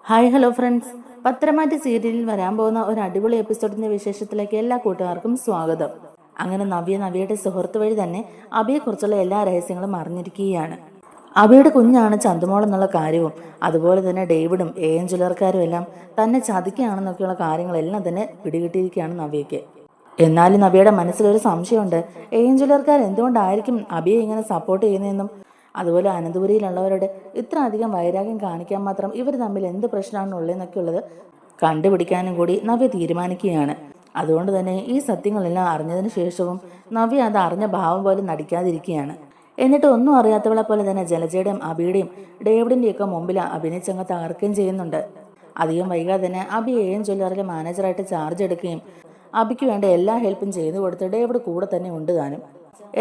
Hi hello friends, പത്രമാറ്റ് സീരിയലിൽ വരാൻ പോകുന്ന ഒരു അടിപൊളി എപ്പിസോഡിന്റെ വിശേഷത്തിലേക്ക് എല്ലാ കൂട്ടുകാർക്കും സ്വാഗതം. അങ്ങനെ നവ്യയുടെ സുഹൃത്ത് വഴി തന്നെ അബിയെക്കുറിച്ചുള്ള എല്ലാ രഹസ്യങ്ങളും അറിഞ്ഞിരിക്കുകയാണ്. അബിയുടെ കുഞ്ഞാണ് ചന്തുമോൾ എന്നുള്ള കാര്യവും അതുപോലെ തന്നെ ഡേവിഡും ഏഞ്ചലുകാരും എല്ലാം തന്നെ ചതിക്കുകയാണെന്നൊക്കെയുള്ള കാര്യങ്ങളെല്ലാം തന്നെ പിടികിട്ടിയിരിക്കുകയാണ് നവ്യയ്ക്ക്. എന്നാലും നവ്യയുടെ മനസ്സിലൊരു സംശയമുണ്ട്. ഏഞ്ചലുകാർ എന്തുകൊണ്ടായിരിക്കും അബിയെ ഇങ്ങനെ സപ്പോർട്ട് ചെയ്യുന്നതെന്നും അതുപോലെ അനന്തപുരിയിലുള്ളവരോട് ഇത്ര അധികം വൈരാഗ്യം കാണിക്കാൻ മാത്രം ഇവർ തമ്മിൽ എന്ത് പ്രശ്നമാണ് ഉള്ളതെന്നൊക്കെ ഉള്ളത് കണ്ടുപിടിക്കാനും കൂടി നവ്യ തീരുമാനിക്കുകയാണ്. അതുകൊണ്ട് തന്നെ ഈ സത്യങ്ങളെല്ലാം അറിഞ്ഞതിന് ശേഷവും നവ്യ അത് അറിഞ്ഞ ഭാവം പോലെ നടിക്കാതിരിക്കുകയാണ്. എന്നിട്ട് ഒന്നും അറിയാത്തവളെ പോലെ തന്നെ ജലജയുടെയും അബിയുടെയും ഡേവിഡിൻ്റെയൊക്കെ മുമ്പിൽ അഭിനയിച്ചങ്ങ് തകർക്കുകയും ചെയ്യുന്നുണ്ട്. അധികം വൈകാതെ തന്നെ അബി ജ്വല്ലറിയിലെ മാനേജറായിട്ട് ചാർജ് എടുക്കുകയും അബിക്ക് വേണ്ട എല്ലാ ഹെൽപ്പും ചെയ്തു കൊടുത്ത് ഡേവിഡ് കൂടെ തന്നെ ഉണ്ട് താനും.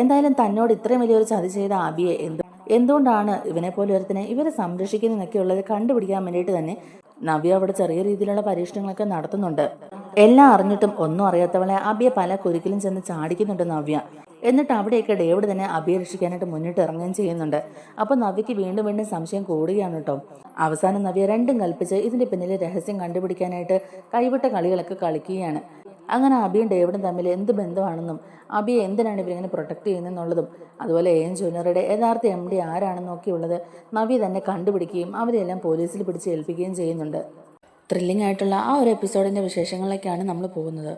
എന്തായാലും തന്നോട് ഇത്രയും വലിയൊരു ചതി ചെയ്ത അബിയെ എന്തുകൊണ്ടാണ് ഇവനെ പോലെ ഒരുത്തിനെ ഇവരെ സംരക്ഷിക്കുന്നതൊക്കെ ഉള്ളത് കണ്ടുപിടിക്കാൻ വേണ്ടിയിട്ട് തന്നെ നവ്യ അവിടെ ചെറിയ രീതിയിലുള്ള പരീക്ഷണങ്ങളൊക്കെ നടത്തുന്നുണ്ട്. എല്ലാം അറിഞ്ഞിട്ടും ഒന്നും അറിയാത്തവളെ അബിയെ പല കുരുക്കിലും ചെന്ന് ചാടിക്കുന്നുണ്ട് നവ്യ. എന്നിട്ട് അവിടെയൊക്കെ ഡേവിഡ് തന്നെ അബിയെ രക്ഷിക്കാനായിട്ട് മുന്നിട്ട് ഇറങ്ങുകയും ചെയ്യുന്നുണ്ട്. അപ്പൊ നവ്യക്ക് വീണ്ടും വീണ്ടും സംശയം കൂടുകയാണ് കേട്ടോ. അവസാനം നവ്യ രണ്ടും കൽപ്പിച്ച് ഇതിന്റെ പിന്നിലെ രഹസ്യം കണ്ടുപിടിക്കാനായിട്ട് കൈവിട്ട കളികളൊക്കെ കളിക്കുകയാണ്. അങ്ങനെ അബിയും ഡേവിഡും തമ്മിൽ എന്ത് ബന്ധമാണെന്നും അബിയെ എന്തിനാണ് ഇവരിങ്ങനെ പ്രൊട്ടക്ട് ചെയ്യുന്നതെന്നുള്ളതും അതുപോലെ ജ്വല്ലറിയുടെ യഥാർത്ഥ MD ആരാണെന്നൊക്കെയുള്ളത് നവ്യ തന്നെ കണ്ടുപിടിക്കുകയും അവരെല്ലാം പോലീസിൽ പിടിച്ച് ഏൽപ്പിക്കുകയും ചെയ്യുന്നുണ്ട്. ത്രില്ലിംഗ് ആയിട്ടുള്ള ആ ഒരു എപ്പിസോഡിന്റെ വിശേഷങ്ങളിലേക്കാണ് നമ്മൾ പോകുന്നത്.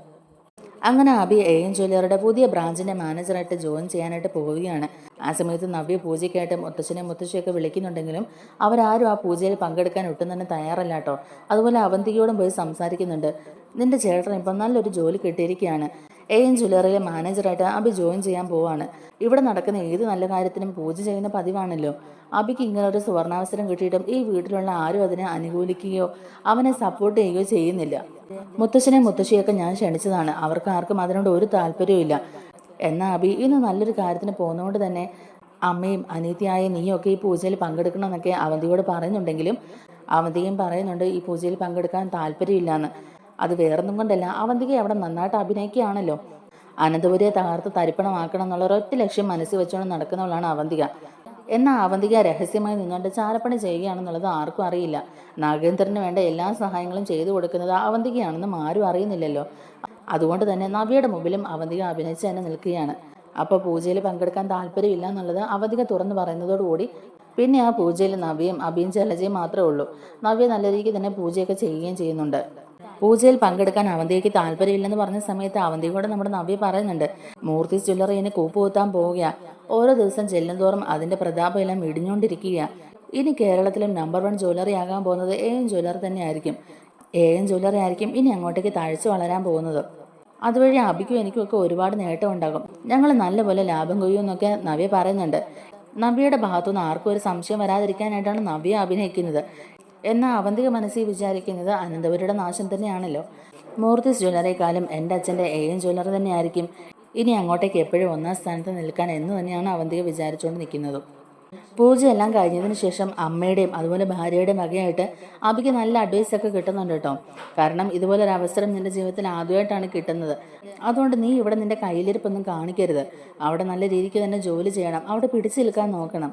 അങ്ങനെ അബി ജ്വല്ലറിയുടെ പുതിയ ബ്രാഞ്ചിന്റെ മാനേജറായിട്ട് ജോയിൻ ചെയ്യാനായിട്ട് പോവുകയാണ്. ആ സമയത്ത് നവ്യ പൂജയ്ക്കായിട്ട് മുത്തശ്ശിയൊക്കെ വിളിക്കുന്നുണ്ടെങ്കിലും അവരാരും ആ പൂജയിൽ പങ്കെടുക്കാൻ ഒട്ടും തന്നെ തയ്യാറല്ല കേട്ടോ. അതുപോലെ അവന്തികയോടും പോയി സംസാരിക്കുന്നുണ്ട്. നിന്റെ ചേട്ടൻ ഇപ്പം നല്ലൊരു ജോലി കിട്ടിയിരിക്കുകയാണ്. ജ്വല്ലറിയിലെ മാനേജറായിട്ട് അബി ജോയിൻ ചെയ്യാൻ പോവാണ്. ഇവിടെ നടക്കുന്ന ഏത് നല്ല കാര്യത്തിനും പൂജ ചെയ്യുന്ന പതിവാണല്ലോ. അബിക്ക് ഇങ്ങനെ ഒരു സുവർണാവസരം കിട്ടിയിട്ടും ഈ വീട്ടിലുള്ള ആരും അതിനെ അനുകൂലിക്കുകയോ അവനെ സപ്പോർട്ട് ചെയ്യുകയോ ചെയ്യുന്നില്ല. മുത്തശ്ശിയൊക്കെ ഞാൻ ക്ഷണിച്ചതാണ്, അവർക്ക് ആർക്കും അതിനോട് ഒരു താല്പര്യവും ഇല്ല. എന്നാൽ അബി ഇന്ന് നല്ലൊരു കാര്യത്തിന് പോകുന്നതുകൊണ്ട് തന്നെ അമ്മയും അനീതിയായ നീയൊക്കെ ഈ പൂജയിൽ പങ്കെടുക്കണമെന്നൊക്കെ അവന്തിയോട് പറയുന്നുണ്ടെങ്കിലും അവന്തികയും പറയുന്നുണ്ട് ഈ പൂജയിൽ പങ്കെടുക്കാൻ താല്പര്യമില്ലാന്ന്. അത് വേറൊന്നും കൊണ്ടല്ല, അവന്തിക അവിടെ നന്നായിട്ട് അഭിനയിക്കുകയാണല്ലോ. അനന്തപുരിയെ തകർത്ത് തരിപ്പണമാക്കണം എന്നുള്ള ഒരൊറ്റ ലക്ഷ്യം മനസ്സിൽ വെച്ചുകൊണ്ട് നടക്കുന്നവളാണ് അവന്തിക. എന്നാൽ അവന്തിക രഹസ്യമായി നിന്നുകൊണ്ട് ചാരപ്പണി ചെയ്യുകയാണെന്നുള്ളത് ആർക്കും അറിയില്ല. നാഗേന്ദ്രന് വേണ്ട എല്ലാ സഹായങ്ങളും ചെയ്തു കൊടുക്കുന്നത് അവന്തികയാണെന്നും ആരും അറിയുന്നില്ലല്ലോ. അതുകൊണ്ട് തന്നെ നവ്യയുടെ മുമ്പിലും അവന്തിക അഭിനയിച്ച് തന്നെ നിൽക്കുകയാണ്. അപ്പോൾ പൂജയിൽ പങ്കെടുക്കാൻ താല്പര്യമില്ല എന്നുള്ളത് അവന്തിക തുറന്നു പറയുന്നതോടുകൂടി പിന്നെ ആ പൂജയിൽ നവ്യയും അഭിയും ജലജയും മാത്രമേ ഉള്ളൂ. നവ്യ നല്ല രീതിക്ക് തന്നെ പൂജയൊക്കെ ചെയ്യുകയും ചെയ്യുന്നുണ്ട്. പൂജയിൽ പങ്കെടുക്കാൻ അവന്തികയ്ക്ക് താല്പര്യമില്ലെന്ന് പറഞ്ഞ സമയത്ത് അവന്തികയോട് നമ്മുടെ നവ്യ പറയുന്നുണ്ട്, മൂർത്തീസ് ജ്വല്ലറി ഇനി കൂപ്പുകുത്താൻ പോവുക. ഓരോ ദിവസം ചെല്ലുംതോറും അതിന്റെ പ്രതാപം എല്ലാം ഇടിഞ്ഞുകൊണ്ടിരിക്കുക. ഇനി കേരളത്തിലും നമ്പർ 1 ജ്വല്ലറി ആകാൻ പോകുന്നത് ജ്വല്ലറി തന്നെ ആയിരിക്കും. ജ്വല്ലറി ആയിരിക്കും ഇനി അങ്ങോട്ടേക്ക് തഴച്ചു വളരാൻ പോകുന്നത്. അതുവഴി അബിക്കും എനിക്കും ഒക്കെ ഒരുപാട് നേട്ടം ഉണ്ടാകും. ഞങ്ങൾ നല്ലപോലെ ലാഭം കൊയ്യുമെന്നൊക്കെ നവ്യ പറയുന്നുണ്ട്. നവ്യയുടെ ഭാഗത്തുനിന്ന് ആർക്കും ഒരു സംശയം വരാതിരിക്കാനായിട്ടാണ് നവ്യ അഭിനയിക്കുന്നത്. എന്നാൽ അവന്തിക മനസ്സിൽ വിചാരിക്കുന്നത് അനന്തപുരിയുടെ നാശം തന്നെയാണല്ലോ. മൂർത്തീസ് ജ്വല്ലറിയെക്കാളും എൻ്റെ അച്ഛൻ്റെ ജ്വല്ലറി തന്നെയായിരിക്കും ഇനി അങ്ങോട്ടേക്ക് എപ്പോഴും ഒന്നാം സ്ഥാനത്ത് നിൽക്കാൻ എന്ന് തന്നെയാണ് അവന്തിക വിചാരിച്ചുകൊണ്ട് നിൽക്കുന്നത്. പൂജയെല്ലാം കഴിഞ്ഞതിന് ശേഷം അമ്മയുടെയും അതുപോലെ ഭാര്യയുടെയും വകയായിട്ട് അബിക്ക് നല്ല അഡ്വൈസൊക്കെ കിട്ടുന്നുണ്ട് കേട്ടോ. കാരണം ഇതുപോലൊരു അവസരം നിന്റെ ജീവിതത്തിൽ ആദ്യമായിട്ടാണ് കിട്ടുന്നത്. അതുകൊണ്ട് നീ ഇവിടെ നിന്റെ കയ്യിലിരിപ്പൊന്നും കാണിക്കരുത്. അവിടെ നല്ല രീതിക്ക് തന്നെ ജോലി ചെയ്യണം, അവിടെ പിടിച്ചു നിൽക്കാൻ നോക്കണം.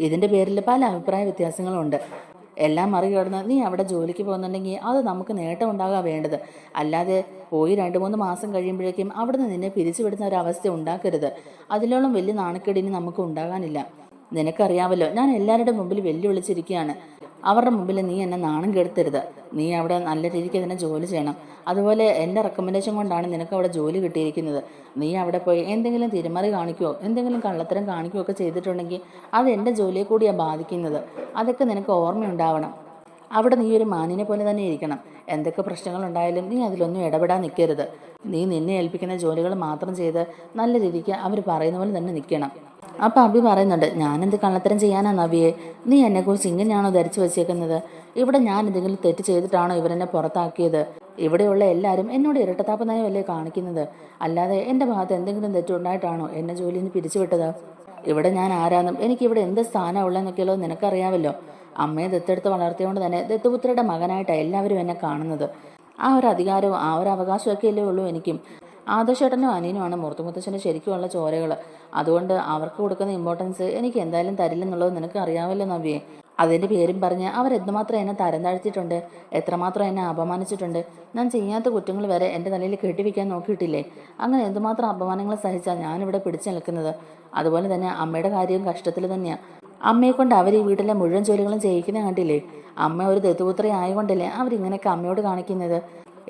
ഇതിന്റെ പേരിൽ പല അഭിപ്രായ വ്യത്യാസങ്ങളുണ്ട്. എല്ലാം മറികടന്ന് നീ അവിടെ ജോലിക്ക് പോകുന്നുണ്ടെങ്കിൽ അത് നമുക്ക് നേട്ടം ഉണ്ടാകാൻ വേണ്ടത്. അല്ലാതെ പോയി 2-3 മാസം കഴിയുമ്പോഴേക്കും അവിടുന്ന് നിന്നെ പിരിച്ചുവിടുന്ന ഒരു അവസ്ഥ ഉണ്ടാക്കരുത്. അതിലോളം വലിയ നാണക്കേടിനി നമുക്ക് ഉണ്ടാകാനില്ല. നിനക്കറിയാമല്ലോ, ഞാൻ എല്ലാവരുടെ മുമ്പിൽ വെല്ലുവിളിച്ചിരിക്കുകയാണ്. അവരുടെ മുമ്പിൽ നീ എന്നെ നാണം കെടുത്തരുത്. നീ അവിടെ നല്ല രീതിക്ക് തന്നെ ജോലി ചെയ്യണം. അതുപോലെ എൻ്റെ റെക്കമെൻഡേഷൻ കൊണ്ടാണ് നിനക്ക് അവിടെ ജോലി കിട്ടിയിരിക്കുന്നത്. നീ അവിടെ പോയി എന്തെങ്കിലും തിരിമറി കാണിക്കുകയോ എന്തെങ്കിലും കള്ളത്തരം കാണിക്കുകയോ ഒക്കെ ചെയ്തിട്ടുണ്ടെങ്കിൽ അത് എൻ്റെ ജോലിയെ കൂടിയാണ് ബാധിക്കുന്നത്. അതൊക്കെ നിനക്ക് ഓർമ്മയുണ്ടാവണം. അവിടെ നീ ഒരു മാനിനെ പോലെ തന്നെ ഇരിക്കണം. എന്തൊക്കെ പ്രശ്നങ്ങളുണ്ടായാലും നീ അതിലൊന്നും ഇടപെടാൻ നിൽക്കരുത്. നീ നിന്നെ ഏൽപ്പിക്കുന്ന ജോലികൾ മാത്രം ചെയ്ത് നല്ല രീതിക്ക് അവർ പറയുന്ന പോലെ തന്നെ നിൽക്കണം. അപ്പം അബി പറയുന്നുണ്ട്, ഞാനെന്ത് കള്ളത്തരം ചെയ്യാനാ നവ്യയെ? നീ എന്നെക്കുറിച്ച് ഇങ്ങനെയാണോ ധരിച്ചു വെച്ചേക്കുന്നത്? ഇവിടെ ഞാൻ എന്തെങ്കിലും തെറ്റ് ചെയ്തിട്ടാണോ ഇവരെന്നെ പുറത്താക്കിയത്? ഇവിടെയുള്ള എല്ലാവരും എന്നോട് ഇരട്ടത്താപ്പ് നയമല്ലേ കാണിക്കുന്നത്? അല്ലാതെ എൻ്റെ ഭാഗത്ത് എന്തെങ്കിലും തെറ്റുണ്ടായിട്ടാണോ എന്നെ ജോലിയിൽ നിന്ന് പിരിച്ചുവിട്ടത്? ഇവിടെ ഞാൻ ആരാന്നും എനിക്കിവിടെ എന്ത് സ്ഥാനമാണ് ഉള്ളതെന്നൊക്കെയുള്ളത് നിനക്കറിയാമല്ലോ. അമ്മയെ ദത്തെടുത്ത് വളർത്തിയോണ്ട് തന്നെ ദത്തുപുത്രയുടെ മകനായിട്ടാണ് എല്ലാവരും എന്നെ കാണുന്നത്. ആ ഒരു അധികാരവും ആ ഒരു അവകാശമൊക്കെ അല്ലേ ഉള്ളൂ എനിക്കും. ആദർശേട്ടനും അനിയനുമാണ് മുത്തച്ഛൻ്റെ ശരിക്കുമുള്ള ചോരകൾ. അതുകൊണ്ട് അവർക്ക് കൊടുക്കുന്ന ഇമ്പോർട്ടൻസ് എനിക്ക് എന്തായാലും തരില്ലെന്നുള്ളത് നിനക്ക് അറിയാമല്ലോ നവ്യേ. അതിൻ്റെ പേരും പറഞ്ഞ് അവരെന്തുമാത്രം എന്നെ തരം താഴ്ത്തിയിട്ടുണ്ട്, എത്രമാത്രം എന്നെ അപമാനിച്ചിട്ടുണ്ട്. ഞാൻ ചെയ്യാത്ത കുറ്റങ്ങൾ വരെ എൻ്റെ തലയിൽ കെട്ടിവെക്കാൻ നോക്കിയിട്ടില്ലേ? അങ്ങനെ എന്തുമാത്രം അപമാനങ്ങൾ സഹിച്ചാൽ ഞാനിവിടെ പിടിച്ചു നിൽക്കുന്നത്. അതുപോലെ തന്നെ അമ്മയുടെ കാര്യവും കഷ്ടത്തിൽ തന്നെയാണ്. അമ്മയെ കൊണ്ട് അവർ ഈ വീട്ടിലെ മുഴുവൻ ജോലികളും ചെയ്യിക്കുന്ന കണ്ടില്ലേ? അമ്മ ഒരു ദത്തുപുത്രി ആയതുകൊണ്ടല്ലേ അവരിങ്ങനെയൊക്കെ അമ്മയോട് കാണിക്കുന്നത്.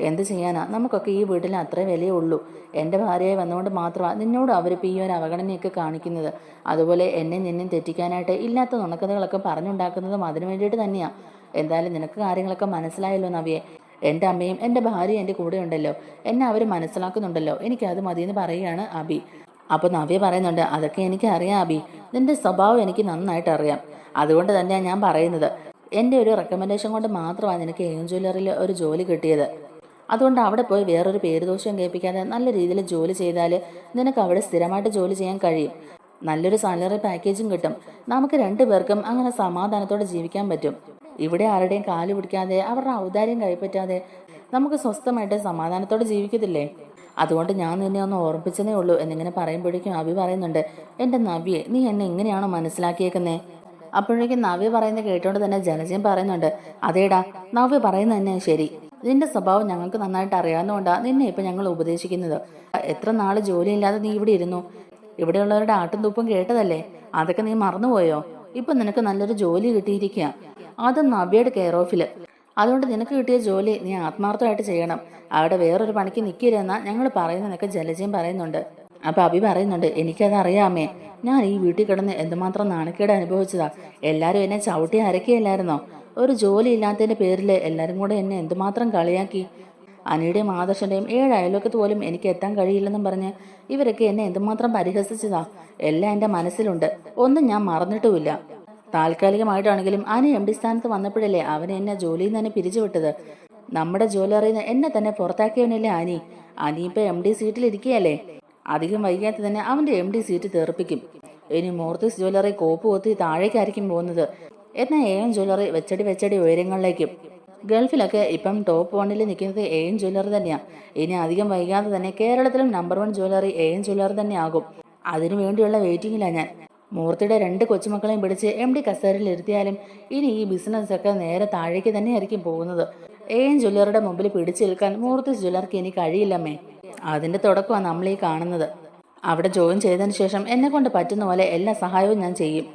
എന്ത് ചെയ്യാനാ, നമുക്കൊക്കെ ഈ വീട്ടിൽ അത്രേ വിലയേ ഉള്ളൂ. എൻ്റെ ഭാര്യയായി വന്നുകൊണ്ട് മാത്രമാണ് നിന്നോട് അവരിപ്പോൾ ഈ ഒരു അവഗണനയൊക്കെ കാണിക്കുന്നത്. അതുപോലെ എന്നെ നിന്നെ തെറ്റിക്കാനായിട്ട് ഇല്ലാത്ത നുണക്കഥകളൊക്കെ പറഞ്ഞുണ്ടാക്കുന്നതും അതിനു വേണ്ടിയിട്ട് തന്നെയാണ്. എന്തായാലും നിനക്ക് കാര്യങ്ങളൊക്കെ മനസ്സിലായല്ലോ നവ്യെ. എൻ്റെ അമ്മയും എൻ്റെ ഭാര്യയും എൻ്റെ കൂടെ ഉണ്ടല്ലോ, എന്നെ അവർ മനസ്സിലാക്കുന്നുണ്ടല്ലോ, എനിക്കത് മതിയെന്ന് പറയുകയാണ് അബി. അപ്പോൾ നവ്യ പറയുന്നുണ്ട്, അതൊക്കെ എനിക്ക് അറിയാം അബി, നിന്റെ സ്വഭാവം എനിക്ക് നന്നായിട്ട് അറിയാം. അതുകൊണ്ട് തന്നെയാണ് ഞാൻ പറയുന്നത്, എൻ്റെ ഒരു റെക്കമെൻഡേഷൻ കൊണ്ട് മാത്രമാണ് നിനക്ക് എയിം ജ്വല്ലറിയിൽ ഒരു ജോലി കിട്ടിയത്. അതുകൊണ്ട് അവിടെ പോയി വേറൊരു പേരുദോഷം കേൾപ്പിക്കാതെ നല്ല രീതിയിൽ ജോലി ചെയ്താൽ നിനക്ക് അവിടെ സ്ഥിരമായിട്ട് ജോലി ചെയ്യാൻ കഴിയും. നല്ലൊരു സാലറി പാക്കേജും കിട്ടും. നമുക്ക് രണ്ടുപേർക്കും അങ്ങനെ സമാധാനത്തോടെ ജീവിക്കാൻ പറ്റും. ഇവിടെ ആരുടെയും കാല് പിടിക്കാതെ അവരുടെ ഔദാര്യം കൈപ്പറ്റാതെ നമുക്ക് സ്വസ്ഥമായിട്ട് സമാധാനത്തോടെ ജീവിക്കത്തില്ലേ? അതുകൊണ്ട് ഞാൻ നിന്നെ ഒന്ന് ഓർമ്മിച്ചതേ ഉള്ളൂ എന്നിങ്ങനെ പറയുമ്പോഴേക്കും അഭി പറയുന്നുണ്ട്, എൻ്റെ നവ്യെ, നീ എന്നെ എങ്ങനെയാണോ മനസ്സിലാക്കിയേക്കുന്നേ? അപ്പോഴേക്കും നവ്യ പറയുന്നത് കേട്ടോണ്ട് തന്നെ ജലജയും പറയുന്നുണ്ട്, അതേടാ, നവ്യ പറയുന്നത് തന്നെ ശരി. നിന്റെ സ്വഭാവം ഞങ്ങൾക്ക് നന്നായിട്ട് അറിയാവുന്നതുകൊണ്ടാണ് നിന്നെ ഇപ്പം ഞങ്ങൾ ഉപദേശിക്കുന്നത്. എത്ര നാൾ ജോലിയില്ലാതെ നീ ഇവിടെ ഇരുന്നു? ഇവിടെയുള്ളവരുടെ ആട്ടും തൂപ്പും കേട്ടതല്ലേ? അതൊക്കെ നീ മറന്നുപോയോ? ഇപ്പം നിനക്ക് നല്ലൊരു ജോലി കിട്ടിയിരിക്കുക, അതും നവ്യയുടെ കെയർ ഓഫിൽ. അതുകൊണ്ട് നിനക്ക് കിട്ടിയ ജോലി നീ ആത്മാർത്ഥമായിട്ട് ചെയ്യണം. അവിടെ വേറൊരു പണിക്ക് നിൽക്കില്ലെന്നാ ഞങ്ങൾ പറയുന്നതൊക്കെ ജലജയും പറയുന്നുണ്ട്. അപ്പം അഭി പറയുന്നുണ്ട്, എനിക്കത് അറിയാമേ, ഞാൻ ഈ വീട്ടിൽ കിടന്ന് എന്തുമാത്രം നാണക്കേട് അനുഭവിച്ചതാ. എല്ലാവരും എന്നെ ചവിട്ടി അരക്കിയല്ലായിരുന്നോ? ഒരു ജോലി ഇല്ലാത്തതിൻ്റെ പേരിൽ എല്ലാവരും കൂടെ എന്നെ എന്തുമാത്രം കളിയാക്കി. അനിയുടെയും ആദർശൻ്റെയും 7 അയൽവക്കത്ത് പോലും എനിക്ക് എത്താൻ കഴിയില്ലെന്നും പറഞ്ഞ് ഇവരൊക്കെ എന്നെ എന്തുമാത്രം പരിഹസിച്ചതാ. എല്ലാം എൻ്റെ മനസ്സിലുണ്ട്, ഒന്നും ഞാൻ മറന്നിട്ടുമില്ല. താൽക്കാലികമായിട്ടാണെങ്കിലും അനി MD സ്ഥാനത്ത് വന്നപ്പോഴല്ലേ അവനെ എന്നെ ജോലിയിൽ നിന്ന് തന്നെ പിരിച്ചുവിട്ടത്. നമ്മുടെ ജ്വല്ലറിയിൽ നിന്ന് എന്നെ തന്നെ പുറത്താക്കിയവനല്ലേ അനി. അനിയിപ്പോൾ MD സീറ്റിലിരിക്കുകയല്ലേ. അധികം വൈകാതെ തന്നെ അവൻ്റെ MD സീറ്റ് തെറിപ്പിക്കും. ഇനി മൂർത്തിസ് ജ്വല്ലറി കോപ്പ് കൊത്തി താഴേക്കായിരിക്കും പോകുന്നത്. എന്നാൽ AM ജ്വല്ലറി വെച്ചടി ഉയരങ്ങളിലേക്കും. ഗൾഫിലൊക്കെ ഇപ്പം ടോപ്പ് 1 നിൽക്കുന്നത് AM ജ്വല്ലറി തന്നെയാണ്. ഇനി അധികം വൈകാതെ തന്നെ കേരളത്തിലും നമ്പർ 1 ജ്വല്ലറി AM ജ്വല്ലറി തന്നെ ആകും. അതിനു വേണ്ടിയുള്ള വെയിറ്റിങ്ങിലാണ് ഞാൻ. മൂർത്തിയുടെ 2 കൊച്ചുമക്കളെയും പിടിച്ച് MD കസേരയിൽ ഇരുത്തിയാലും ഇനി ഈ ബിസിനസ്സൊക്കെ നേരെ താഴേക്ക് തന്നെയായിരിക്കും പോകുന്നത്. AM ജ്വല്ലറിയുടെ മുമ്പിൽ പിടിച്ചു നിൽക്കാൻ മൂർത്തിസ് ജ്വല്ലറിക്ക് ഇനി കഴിയില്ലമ്മേ. അതിൻ്റെ തുടക്കമാണ് നമ്മളീ കാണുന്നത്. അവിടെ ജോയിൻ ചെയ്തതിന് ശേഷം എന്നെ കൊണ്ട് പറ്റുന്ന പോലെ എല്ലാ സഹായവും ഞാൻ ചെയ്യും.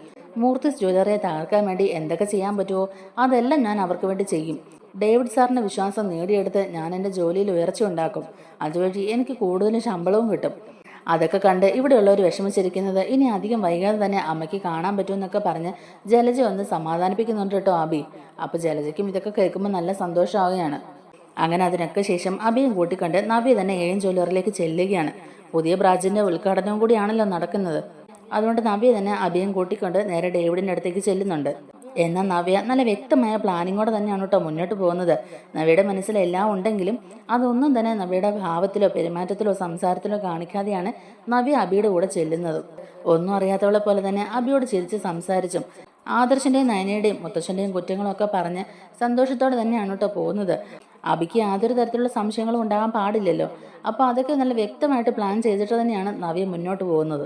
മൂർത്തിസ് ജ്വല്ലറിയെ തകർക്കാൻ വേണ്ടി എന്തൊക്കെ ചെയ്യാൻ പറ്റുമോ അതെല്ലാം ഞാൻ അവർക്ക് വേണ്ടി ചെയ്യും. ഡേവിഡ് സാറിൻ്റെ വിശ്വാസം നേടിയെടുത്ത് ഞാൻ എൻ്റെ ജോലിയിൽ ഉയർച്ച ഉണ്ടാക്കും. അതുവഴി എനിക്ക് കൂടുതലും ശമ്പളവും കിട്ടും. അതൊക്കെ കണ്ട് ഇവിടെയുള്ളവർ വിഷമിച്ചിരിക്കുന്നത് ഇനി അധികം വൈകാതെ തന്നെ അമ്മയ്ക്ക് കാണാൻ പറ്റുമെന്നൊക്കെ പറഞ്ഞ് ജലജ ഒന്ന് സമാധാനിപ്പിക്കുന്നുണ്ട് കേട്ടോ അബി. അപ്പോൾ ജലജയ്ക്കും ഇതൊക്കെ കേൾക്കുമ്പോൾ നല്ല സന്തോഷമാവുകയാണ്. അങ്ങനെ അതിനൊക്കെ ശേഷം അബിയും കൂട്ടിക്കണ്ട് നവ്യ തന്നെ AM ജ്വല്ലറിയിലേക്ക് ചെല്ലുകയാണ്. പുതിയ ബ്രാഞ്ചിൻ്റെ ഉദ്ഘാടനവും കൂടിയാണല്ലോ നടക്കുന്നത്. അതുകൊണ്ട് നവ്യ തന്നെ അബിയും കൂട്ടിക്കൊണ്ട് നേരെ ഡേവിഡിൻ്റെ അടുത്തേക്ക് ചെല്ലുന്നുണ്ട്. എന്നാൽ നവ്യ നല്ല വ്യക്തമായ പ്ലാനിങ്ങോടെ തന്നെയാണ് കേട്ടോ മുന്നോട്ട് പോകുന്നത്. നവ്യയുടെ മനസ്സിൽ എല്ലാം ഉണ്ടെങ്കിലും അതൊന്നും തന്നെ നവ്യയുടെ ഭാവത്തിലോ പെരുമാറ്റത്തിലോ സംസാരത്തിലോ കാണിക്കാതെയാണ് നവ്യ അബിയുടെ കൂടെ ചെല്ലുന്നത്. ഒന്നും അറിയാത്തവളെ പോലെ തന്നെ അബിയോട് ചിരിച്ച് സംസാരിച്ചും ആദർശൻ്റെയും നയനയുടെയും മുത്തശ്ശൻ്റെയും കുറ്റങ്ങളൊക്കെ പറഞ്ഞ് സന്തോഷത്തോടെ തന്നെയാണ് കേട്ടോ പോകുന്നത്. അബിക്ക് യാതൊരു തരത്തിലുള്ള സംശയങ്ങളും ഉണ്ടാകാൻ പാടില്ലല്ലോ. അപ്പോൾ അതൊക്കെ നല്ല വ്യക്തമായിട്ട് പ്ലാൻ ചെയ്തിട്ട് തന്നെയാണ് നവ്യ മുന്നോട്ട് പോകുന്നത്.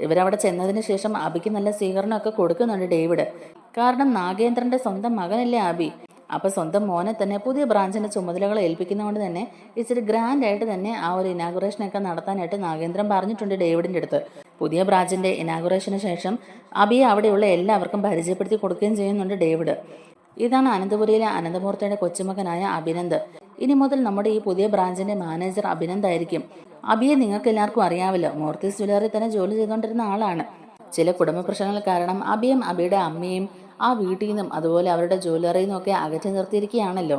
ഇവരവിടെ ചെന്നതിന് ശേഷം അബിക്ക് നല്ല സ്വീകരണമൊക്കെ കൊടുക്കുന്നുണ്ട് ഡേവിഡ്. കാരണം നാഗേന്ദ്രൻ്റെ സ്വന്തം മകനല്ലേ അബി. അപ്പോൾ സ്വന്തം മോനെ തന്നെ പുതിയ ബ്രാഞ്ചിൻ്റെ ചുമതലകൾ ഏൽപ്പിക്കുന്നതുകൊണ്ട് തന്നെ ഇച്ചിരി ഗ്രാൻഡായിട്ട് തന്നെ ആ ഒരു ഇനാഗുറേഷനൊക്കെ നടത്താനായിട്ട് നാഗേന്ദ്രൻ പറഞ്ഞിട്ടുണ്ട് ഡേവിഡിൻ്റെ അടുത്ത്. പുതിയ ബ്രാഞ്ചിൻ്റെ ഇനാഗുറേഷന് ശേഷം അബിയെ അവിടെയുള്ള എല്ലാവർക്കും പരിചയപ്പെടുത്തി കൊടുക്കുകയും ചെയ്യുന്നുണ്ട് ഡേവിഡ്. ഇതാണ് അനന്തപുരിയിലെ അനന്തമൂർത്തിയുടെ കൊച്ചുമകനായ അഭിനന്ദ്. ഇനി മുതൽ നമ്മുടെ ഈ പുതിയ ബ്രാഞ്ചിൻ്റെ മാനേജർ അഭിനന്ദ് ആയിരിക്കും. അബിയെ നിങ്ങൾക്ക് എല്ലാവർക്കും അറിയാമല്ലോ, മൂർത്തിസ് ജ്വല്ലറി തന്നെ ജോലി ചെയ്തുകൊണ്ടിരുന്ന ആളാണ്. ചില കുടുംബ പ്രശ്നങ്ങൾ കാരണം അബിയും അബിയുടെ അമ്മയും ആ വീട്ടിൽ നിന്നും അതുപോലെ അവരുടെ ജ്വല്ലറിയിൽ നിന്നൊക്കെ അകറ്റി നിർത്തിയിരിക്കുകയാണല്ലോ.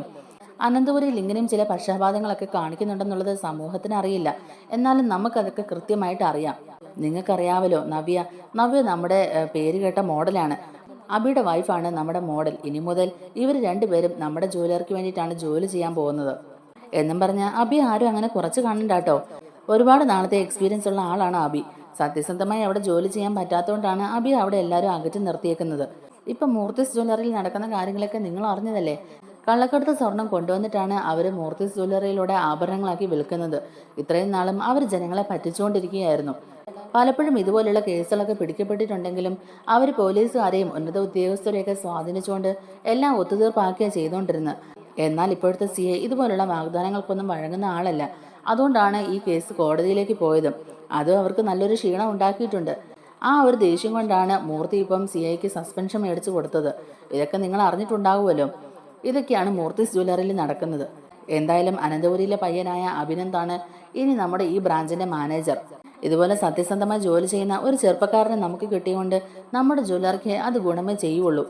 അനന്തപുരിയിൽ ഇങ്ങനെയും ചില പക്ഷപാതങ്ങളൊക്കെ കാണിക്കുന്നുണ്ടെന്നുള്ളത് സമൂഹത്തിന് അറിയില്ല. എന്നാലും നമുക്കതൊക്കെ കൃത്യമായിട്ട് അറിയാം. നിങ്ങൾക്കറിയാമല്ലോ, നവ്യ നമ്മുടെ പേര് കേട്ട മോഡലാണ്. അബിയുടെ വൈഫാണ് നമ്മുടെ മോഡൽ. ഇനി മുതൽ ഇവർ രണ്ടുപേരും നമ്മുടെ ജ്വല്ലറിക്ക് വേണ്ടിയിട്ടാണ് ജോലി ചെയ്യാൻ പോകുന്നത് എന്നും പറഞ്ഞ് അബി ആരും അങ്ങനെ കുറച്ച് കാണണ്ട കേട്ടോ. ഒരുപാട് നാളത്തെ എക്സ്പീരിയൻസ് ഉള്ള ആളാണ് അബി. സത്യസന്ധമായി അവിടെ ജോലി ചെയ്യാൻ പറ്റാത്തതുകൊണ്ടാണ് അബി അവിടെ എല്ലാവരും അകറ്റി നിർത്തിയേക്കുന്നത്. ഇപ്പം മൂർത്തിസ് ജ്വല്ലറിയിൽ നടക്കുന്ന കാര്യങ്ങളൊക്കെ നിങ്ങൾ അറിഞ്ഞതല്ലേ. കള്ളക്കടത്ത് സ്വർണം കൊണ്ടുവന്നിട്ടാണ് അവർ മൂർത്തിസ് ജ്വല്ലറിയിലൂടെ ആഭരണങ്ങളാക്കി വിൽക്കുന്നത്. ഇത്രയും നാളും അവർ ജനങ്ങളെ പറ്റിച്ചുകൊണ്ടിരിക്കുകയായിരുന്നു. പലപ്പോഴും ഇതുപോലുള്ള കേസുകളൊക്കെ പിടിക്കപ്പെട്ടിട്ടുണ്ടെങ്കിലും അവർ പോലീസുകാരെയും ഉന്നത ഉദ്യോഗസ്ഥരെയൊക്കെ സ്വാധീനിച്ചുകൊണ്ട് എല്ലാം ഒത്തുതീർപ്പാക്കുകയാണ് ചെയ്തുകൊണ്ടിരുന്നത്. എന്നാൽ ഇപ്പോഴത്തെ CA ഇതുപോലുള്ള വാഗ്ദാനങ്ങൾക്കൊന്നും വഴങ്ങുന്ന ആളല്ല. അതുകൊണ്ടാണ് ഈ കേസ് കോടതിയിലേക്ക് പോയതും. അതും അവർക്ക് നല്ലൊരു ക്ഷീണം ഉണ്ടാക്കിയിട്ടുണ്ട്. ആ ഒരു ദേഷ്യം കൊണ്ടാണ് മൂർത്തി ഇപ്പം CAക്ക് സസ്പെൻഷൻ മേടിച്ചു കൊടുത്തത്. ഇതൊക്കെ നിങ്ങൾ അറിഞ്ഞിട്ടുണ്ടാകുമല്ലോ. ഇതൊക്കെയാണ് മൂർത്തിസ് ജ്വല്ലറിയിൽ നടക്കുന്നത്. എന്തായാലും അനന്തപുരിയിലെ പയ്യനായ അഭിനന്ദാണ് ഇനി നമ്മുടെ ഈ ബ്രാഞ്ചിന്റെ മാനേജർ. ഇതുപോലെ സത്യസന്ധമായി ജോലി ചെയ്യുന്ന ഒരു ചെറുപ്പക്കാരനെ നമുക്ക് കിട്ടിയുകൊണ്ട് നമ്മുടെ ജ്വല്ലറിക്ക് അത് ഗുണമേ ചെയ്യുള്ളൂ.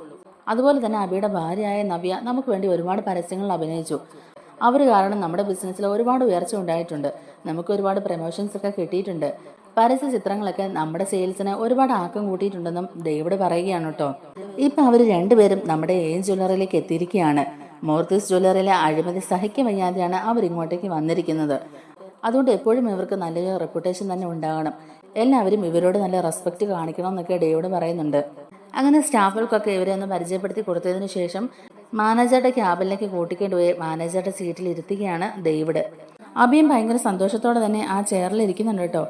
അതുപോലെ തന്നെ അബിയുടെ ഭാര്യയായ നവ്യ നമുക്ക് വേണ്ടി ഒരുപാട് പരസ്യങ്ങളിൽ അഭിനയിച്ചു. അവർ കാരണം നമ്മുടെ ബിസിനസ്സിൽ ഒരുപാട് ഉയർച്ച ഉണ്ടായിട്ടുണ്ട്. നമുക്ക് ഒരുപാട് പ്രൊമോഷൻസ് ഒക്കെ കിട്ടിയിട്ടുണ്ട്. പരസ്യ ചിത്രങ്ങളൊക്കെ നമ്മുടെ സെയിൽസിന് ഒരുപാട് ആക്കം കൂട്ടിയിട്ടുണ്ടെന്നും ഡേവിഡ് പറയുകയാണ് കേട്ടോ. ഇപ്പൊ അവർ രണ്ടുപേരും നമ്മുടെ ജ്വല്ലറിയിലേക്ക് എത്തിയിരിക്കുകയാണ്. മൂർത്തിസ് ജ്വല്ലറിയിലെ അഴിമതി സഹിക്കവയ്യാതെയാണ് അവരിങ്ങോട്ടേക്ക് വന്നിരിക്കുന്നത്. അതുകൊണ്ട് എപ്പോഴും ഇവർക്ക് നല്ലൊരു റെപ്യൂട്ടേഷൻ തന്നെ ഉണ്ടാകണം. എല്ലാവരും ഇവരോട് നല്ല റെസ്പെക്ട് കാണിക്കണം എന്നൊക്കെ ഡേവിഡ് പറയുന്നുണ്ട്. അങ്ങനെ സ്റ്റാഫുകൾക്കൊക്കെ ഇവരെ ഒന്ന് പരിചയപ്പെടുത്തി കൊടുത്തതിന് ശേഷം മാനേജറുടെ ക്യാബിനിലേക്ക് കൂട്ടിക്കൊണ്ടുപോയി മാനേജറുടെ സീറ്റിൽ ഇരുത്തുകയാണ് ഡേവിഡ്. അഭിയും ഭയങ്കര സന്തോഷത്തോടെ തന്നെ ആ ചെയറിൽ ഇരിക്കുന്നുണ്ട് കേട്ടോ.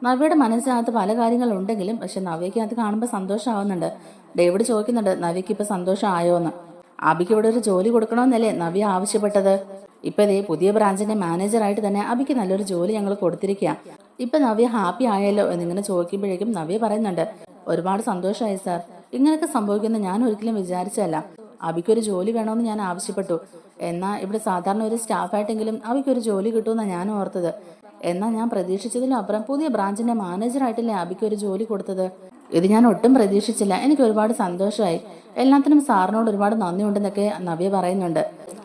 നവ്യയുടെ മനസ്സിനകത്ത് പല കാര്യങ്ങളുണ്ടെങ്കിലും പക്ഷെ നവ്യയ്ക്ക് അത് കാണുമ്പോൾ സന്തോഷമാവുന്നുണ്ട്. ഡേവിഡ് ചോദിക്കുന്നുണ്ട്, നവ്യക്ക് ഇപ്പൊ സന്തോഷമായോ എന്ന്. അബിക്ക് ഇവിടെ ഒരു ജോലി കൊടുക്കണമെന്നല്ലേ നവ്യ ആവശ്യപ്പെട്ടത്? ഇപ്പൊ ദേ പുതിയ ബ്രാഞ്ചിന്റെ മാനേജറായിട്ട് തന്നെ അബിക്ക് നല്ലൊരു ജോലി ഞങ്ങൾ കൊടുത്തിരിക്കുക. ഇപ്പൊ നവ്യ ഹാപ്പി ആയല്ലോ എന്നിങ്ങനെ ചോദിക്കുമ്പോഴേക്കും നവ്യ പറയുന്നുണ്ട്, ഒരുപാട് സന്തോഷമായി സാർ. ഇങ്ങനെയൊക്കെ സംഭവിക്കുന്ന ഞാൻ ഒരിക്കലും വിചാരിച്ചല്ല. അബിക്കൊരു ജോലി വേണമെന്ന് ഞാൻ ആവശ്യപ്പെട്ടു. എന്നാൽ ഇവിടെ സാധാരണ ഒരു സ്റ്റാഫായിട്ടെങ്കിലും അബിക്കൊരു ജോലി കിട്ടുമെന്നാണ് ഞാൻ ഓർത്തത്. എന്നാൽ ഞാൻ പ്രതീക്ഷിച്ചതിലും അപ്പുറം പുതിയ ബ്രാഞ്ചിന്റെ മാനേജറായിട്ടല്ലേ അബിക്കൊരു ജോലി കൊടുത്തത്. ഇത് ഞാൻ ഒട്ടും പ്രതീക്ഷിച്ചില്ല. എനിക്ക് ഒരുപാട് സന്തോഷമായി. എല്ലാത്തിനും സാറിനോട് ഒരുപാട് നന്ദിയുണ്ടെന്നൊക്കെ നവ്യ പറയുന്നുണ്ട്.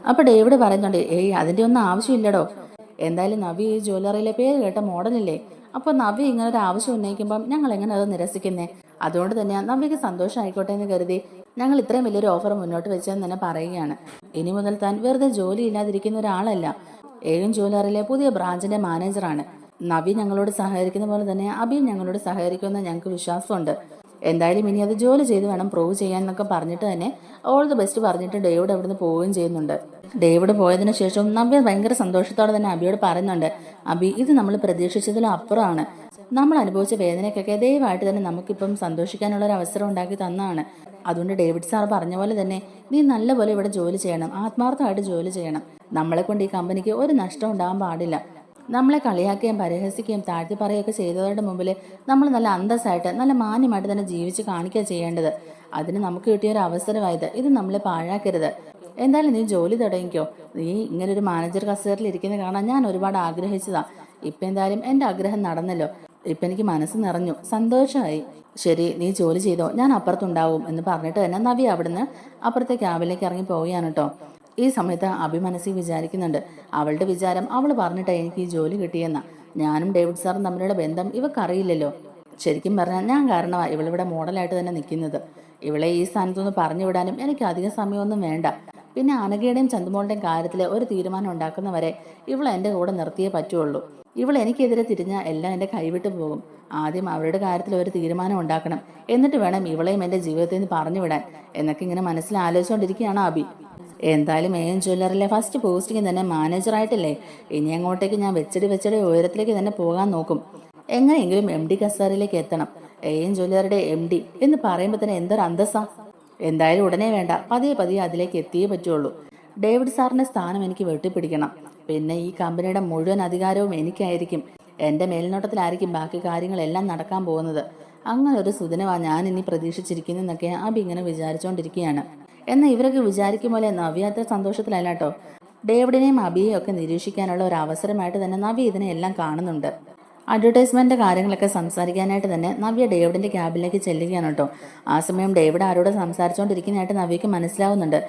അപ്പൊ ഡേവിഡ് പറയുന്നുണ്ട്, അതിന്റെ ഒന്നും ആവശ്യമില്ലടോ. എന്തായാലും നവ്യ ഈ ജ്വല്ലറിയിലെ പേര് കേട്ട മോഡലില്ലേ. അപ്പോൾ നവ്യ ഇങ്ങനെ ഒരു ആവശ്യം ഉന്നയിക്കുമ്പം ഞങ്ങൾ എങ്ങനെ അത് നിരസിക്കുന്നേ? അതുകൊണ്ട് തന്നെ നവ്യക്ക് സന്തോഷം ആയിക്കോട്ടെ എന്ന് കരുതി ഞങ്ങൾ ഇത്രയും വലിയൊരു ഓഫർ മുന്നോട്ട് വെച്ചതെന്ന് തന്നെ പറയുകയാണ്. ഇനി മുതൽ താൻ വെറുതെ ജോലി ഇല്ലാതിരിക്കുന്ന ഒരാളല്ല. ജ്വല്ലറിയിലെ പുതിയ ബ്രാഞ്ചിന്റെ മാനേജറാണ്. നവ്യ ഞങ്ങളോട് സഹകരിക്കുന്ന പോലെ തന്നെ അഭിയും ഞങ്ങളോട് സഹകരിക്കുമെന്ന് ഞങ്ങൾക്ക് വിശ്വാസമുണ്ട്. എന്തായാലും ഇനി അത് ജോലി ചെയ്ത് വേണം പ്രൂവ് ചെയ്യാൻ എന്നൊക്കെ പറഞ്ഞിട്ട് തന്നെ ഓൾ ദി ബെസ്റ്റ് പറഞ്ഞിട്ട് ഡേവിഡ് അവിടുന്ന് പോവുകയും ചെയ്യുന്നുണ്ട്. ഡേവിഡ് പോയതിനു ശേഷം നവ്യ ഭയങ്കര സന്തോഷത്തോടെ തന്നെ അബിയോട് പറയുന്നുണ്ട്, അബി ഇത് നമ്മൾ പ്രതീക്ഷിച്ചതിലും അപ്പുറമാണ്. നമ്മൾ അനുഭവിച്ച വേദനയ്ക്കൊക്കെ ദയവായിട്ട് തന്നെ നമുക്കിപ്പം സന്തോഷിക്കാനുള്ള ഒരു അവസരം ഉണ്ടാക്കി തന്നാണ്. അതുകൊണ്ട് ഡേവിഡ് സാർ പറഞ്ഞ പോലെ തന്നെ നീ നല്ലപോലെ ഇവിടെ ജോലി ചെയ്യണം, ആത്മാർത്ഥമായിട്ട് ജോലി ചെയ്യണം. നമ്മളെ കൊണ്ട് ഈ കമ്പനിക്ക് ഒരു നഷ്ടം ഉണ്ടാകാൻ പാടില്ല. നമ്മളെ കളിയാക്കുകയും പരിഹസിക്കുകയും താഴ്ത്തി പറയുകയൊക്കെ ചെയ്തവരുടെ മുമ്പിൽ നമ്മൾ നല്ല അന്തസ്സായിട്ട് നല്ല മാന്യമായിട്ട് തന്നെ ജീവിച്ച് കാണിക്കുക ചെയ്യേണ്ടത്. അതിന് നമുക്ക് കിട്ടിയൊരു അവസരമായത്. ഇത് നമ്മളെ പാഴാക്കരുത്. എന്തായാലും നീ ജോലി തുടങ്ങിക്കോ. നീ ഇങ്ങനെ ഒരു മാനേജർ കസേരയിൽ ഇരിക്കുന്നത് കാണാൻ ഞാൻ ഒരുപാട് ആഗ്രഹിച്ചതാ. ഇപ്പം എന്തായാലും എൻ്റെ ആഗ്രഹം നടന്നല്ലോ. ഇപ്പം എനിക്ക് മനസ്സ് നിറഞ്ഞു, സന്തോഷമായി. ശരി, നീ ജോലി ചെയ്തോ, ഞാൻ അപ്പുറത്തുണ്ടാവും എന്ന് പറഞ്ഞിട്ട് തന്നെ നവ്യ അവിടുന്ന് അപ്പുറത്തെ ക്യാബിലേക്ക് ഇറങ്ങി പോവുകയാണ് കേട്ടോ. ഈ സമയത്ത് അഭി മനസ്സിൽ വിചാരിക്കുന്നുണ്ട്, അവളുടെ വിചാരം അവൾ പറഞ്ഞിട്ടാ എനിക്ക് ഈ ജോലി കിട്ടിയെന്ന. ഞാനും ഡേവിഡ് സാറും തമ്മിലുള്ള ബന്ധം ഇവക്കറിയില്ലല്ലോ. ശരിക്കും പറഞ്ഞാൽ ഞാൻ കാരണമാണ് ഇവളിവിടെ മോഡലായിട്ട് തന്നെ നിൽക്കുന്നത്. ഇവളെ ഈ സ്ഥാനത്തുനിന്ന് പറഞ്ഞു വിടാനും എനിക്ക് അധികം സമയമൊന്നും വേണ്ട. പിന്നെ അനഘയുടെയും ചന്തുമോളുടെയും കാര്യത്തിൽ ഒരു തീരുമാനം ഉണ്ടാക്കുന്നവരെ ഇവളെ എൻ്റെ കൂടെ നിർത്തിയേ പറ്റുള്ളൂ. ഇവൾ എനിക്കെതിരെ തിരിഞ്ഞാൽ എല്ലാം എൻ്റെ കൈവിട്ട് പോകും. ആദ്യം അവരുടെ കാര്യത്തിൽ ഒരു തീരുമാനം ഉണ്ടാക്കണം, എന്നിട്ട് വേണം ഇവളെയും എൻ്റെ ജീവിതത്തിൽ നിന്ന് പറഞ്ഞു വിടാൻ എന്നൊക്കെ ഇങ്ങനെ മനസ്സിൽ ആലോചിച്ചുകൊണ്ടിരിക്കുകയാണ് അബി. എന്തായാലും ജ്വല്ലറിലെ ഫസ്റ്റ് പോസ്റ്റിംഗ് തന്നെ മാനേജറായിട്ടല്ലേ. ഇനി അങ്ങോട്ടേക്ക് ഞാൻ വെച്ചടി ഉയരത്തിലേക്ക് തന്നെ പോകാൻ നോക്കും. എങ്ങനെയെങ്കിലും MD കസേരയിലേക്ക് എത്തണം. ജ്വല്ലറിയുടെ MD എന്ന് പറയുമ്പോൾ തന്നെ എന്തൊരു അന്തസ്സാ. എന്തായാലും ഉടനെ വേണ്ട, പതിയെ അതിലേക്ക് എത്തിയേ പറ്റുള്ളൂ. ഡേവിഡ് സാറിന്റെ സ്ഥാനം എനിക്ക് വെട്ടിപ്പിടിക്കണം. പിന്നെ ഈ കമ്പനിയുടെ മുഴുവൻ അധികാരവും എനിക്കായിരിക്കും. എൻ്റെ മേൽനോട്ടത്തിലായിരിക്കും ബാക്കി കാര്യങ്ങളെല്ലാം നടക്കാൻ പോകുന്നത്. അങ്ങനെ ഒരു സുദിനമാണ് ഞാൻ ഇനി പ്രതീക്ഷിച്ചിരിക്കുന്നതെന്നൊക്കെ അബി ഇങ്ങനെ വിചാരിച്ചുകൊണ്ടിരിക്കുകയാണ്. എന്നാൽ ഇവരൊക്കെ വിചാരിക്കും പോലെ നവ്യ അത്ര സന്തോഷത്തിലല്ല കേട്ടോ. ഡേവിഡിനെയും അബിയെയും ഒക്കെ നിരീക്ഷിക്കാനുള്ള ഒരു അവസരമായിട്ട് തന്നെ നവ്യ ഇതിനെ എല്ലാം കാണുന്നുണ്ട്. അഡ്വർടൈസ്മെന്റ് കാര്യങ്ങളൊക്കെ സംസാരിക്കാനായിട്ട് തന്നെ നവ്യ ഡേവിഡിന്റെ ക്യാബിലേക്ക് ചെല്ലുകയാണ് കേട്ടോ. ആ സമയം ഡേവിഡ് ആരോട് സംസാരിച്ചുകൊണ്ടിരിക്കുന്നതായിട്ട് നവ്യക്ക് മനസ്സിലാവുന്നുണ്ട്.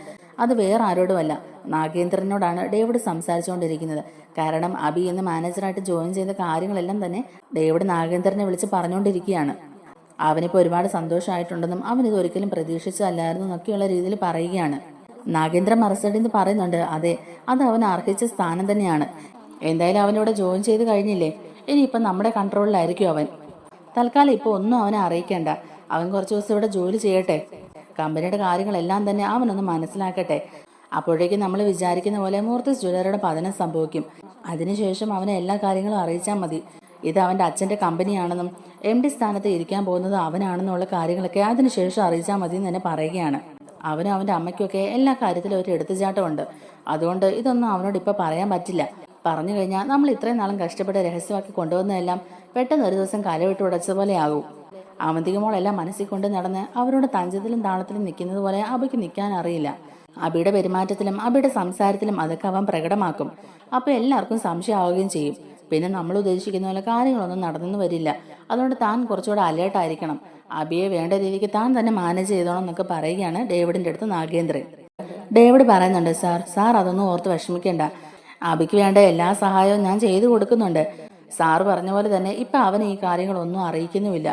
അത് വേറെ ആരോടുമല്ല, നാഗേന്ദ്രനോടാണ് ഡേവിഡ് സംസാരിച്ചുകൊണ്ടിരിക്കുന്നത്. കാരണം അബി ഇന്ന് മാനേജറായിട്ട് ജോയിൻ ചെയ്ത കാര്യങ്ങളെല്ലാം തന്നെ ഡേവിഡ് നാഗേന്ദ്രനെ വിളിച്ച് പറഞ്ഞുകൊണ്ടിരിക്കുകയാണ്. അവനിപ്പോൾ ഒരുപാട് സന്തോഷമായിട്ടുണ്ടെന്നും അവനിത് ഒരിക്കലും പ്രതീക്ഷിച്ചതല്ലായിരുന്നു എന്നൊക്കെയുള്ള രീതിയിൽ പറയുകയാണ്. നാഗേന്ദ്രൻ മറുസൈഡിന്ന് പറയുന്നുണ്ട്, അതെ, അത് അവൻ അർഹിച്ച സ്ഥാനം തന്നെയാണ്. എന്തായാലും അവനിവിടെ ജോയിൻ ചെയ്ത് കഴിഞ്ഞില്ലേ, ഇനിയിപ്പം നമ്മുടെ കൺട്രോളിലായിരിക്കും അവൻ. തൽക്കാലം ഇപ്പോൾ ഒന്നും അവനെ അറിയിക്കേണ്ട. അവൻ കുറച്ച് ദിവസം ഇവിടെ ജോലി ചെയ്യട്ടെ. കമ്പനിയുടെ കാര്യങ്ങളെല്ലാം തന്നെ അവനൊന്ന് മനസ്സിലാക്കട്ടെ. അപ്പോഴേക്കും നമ്മൾ വിചാരിക്കുന്ന പോലെ മൂർത്തിസ് ജ്വല്ലറിയുടെ പതനം സംഭവിക്കും. അതിനുശേഷം അവനെ എല്ലാ കാര്യങ്ങളും അറിയിച്ചാൽ മതി. ഇത് അവൻ്റെ അച്ഛൻ്റെ കമ്പനിയാണെന്നും MD സ്ഥാനത്ത് ഇരിക്കാൻ പോകുന്നത് അവനാണെന്നുള്ള കാര്യങ്ങളൊക്കെ അതിനുശേഷം അറിയിച്ചാൽ മതി എന്ന് തന്നെ പറയുകയാണ്. അവനും അവൻ്റെ അമ്മയ്ക്കൊക്കെ എല്ലാ കാര്യത്തിലും ഒരു എടുത്തുചാട്ടമുണ്ട്. അതുകൊണ്ട് ഇതൊന്നും അവനോട് ഇപ്പം പറയാൻ പറ്റില്ല. പറഞ്ഞു കഴിഞ്ഞാൽ നമ്മൾ ഇത്രയും നാളും കഷ്ടപ്പെട്ട് രഹസ്യമാക്കി കൊണ്ടുവന്നതെല്ലാം പെട്ടെന്ന് ഒരു ദിവസം കലവിട്ട് ഉടച്ചതുപോലെ ആകും. അവന്തികമോളെല്ലാം മനസ്സിൽ കൊണ്ട് നടന്ന് അവരോട് തഞ്ചത്തിലും താളത്തിലും നിൽക്കുന്നത് പോലെ അബിക്ക് നിൽക്കാൻ അറിയില്ല. അബിയുടെ പെരുമാറ്റത്തിലും അബിയുടെ സംസാരത്തിലും അതൊക്കെ അവൻ പ്രകടമാക്കും. അപ്പോൾ എല്ലാവർക്കും സംശയമാവുകയും ചെയ്യും. പിന്നെ നമ്മൾ ഉദ്ദേശിക്കുന്ന പോലെ കാര്യങ്ങളൊന്നും നടന്നെന്ന് വരില്ല. അതുകൊണ്ട് താൻ കുറച്ചുകൂടെ അലേർട്ടായിരിക്കണം. അബിയെ വേണ്ട രീതിക്ക് താൻ തന്നെ മാനേജ് ചെയ്തോണം എന്നൊക്കെ പറയുകയാണ് ഡേവിഡിന്റെ അടുത്ത് നാഗേന്ദ്രൻ. ഡേവിഡ് പറയുന്നുണ്ട്, സാർ അതൊന്നും ഓർത്ത് വിഷമിക്കേണ്ട. അബിക്ക് വേണ്ട എല്ലാ സഹായവും ഞാൻ ചെയ്തു കൊടുക്കുന്നുണ്ട്. സാറ് പറഞ്ഞ പോലെ തന്നെ ഇപ്പം അവൻ ഈ കാര്യങ്ങളൊന്നും അറിയിക്കുന്നുമില്ല.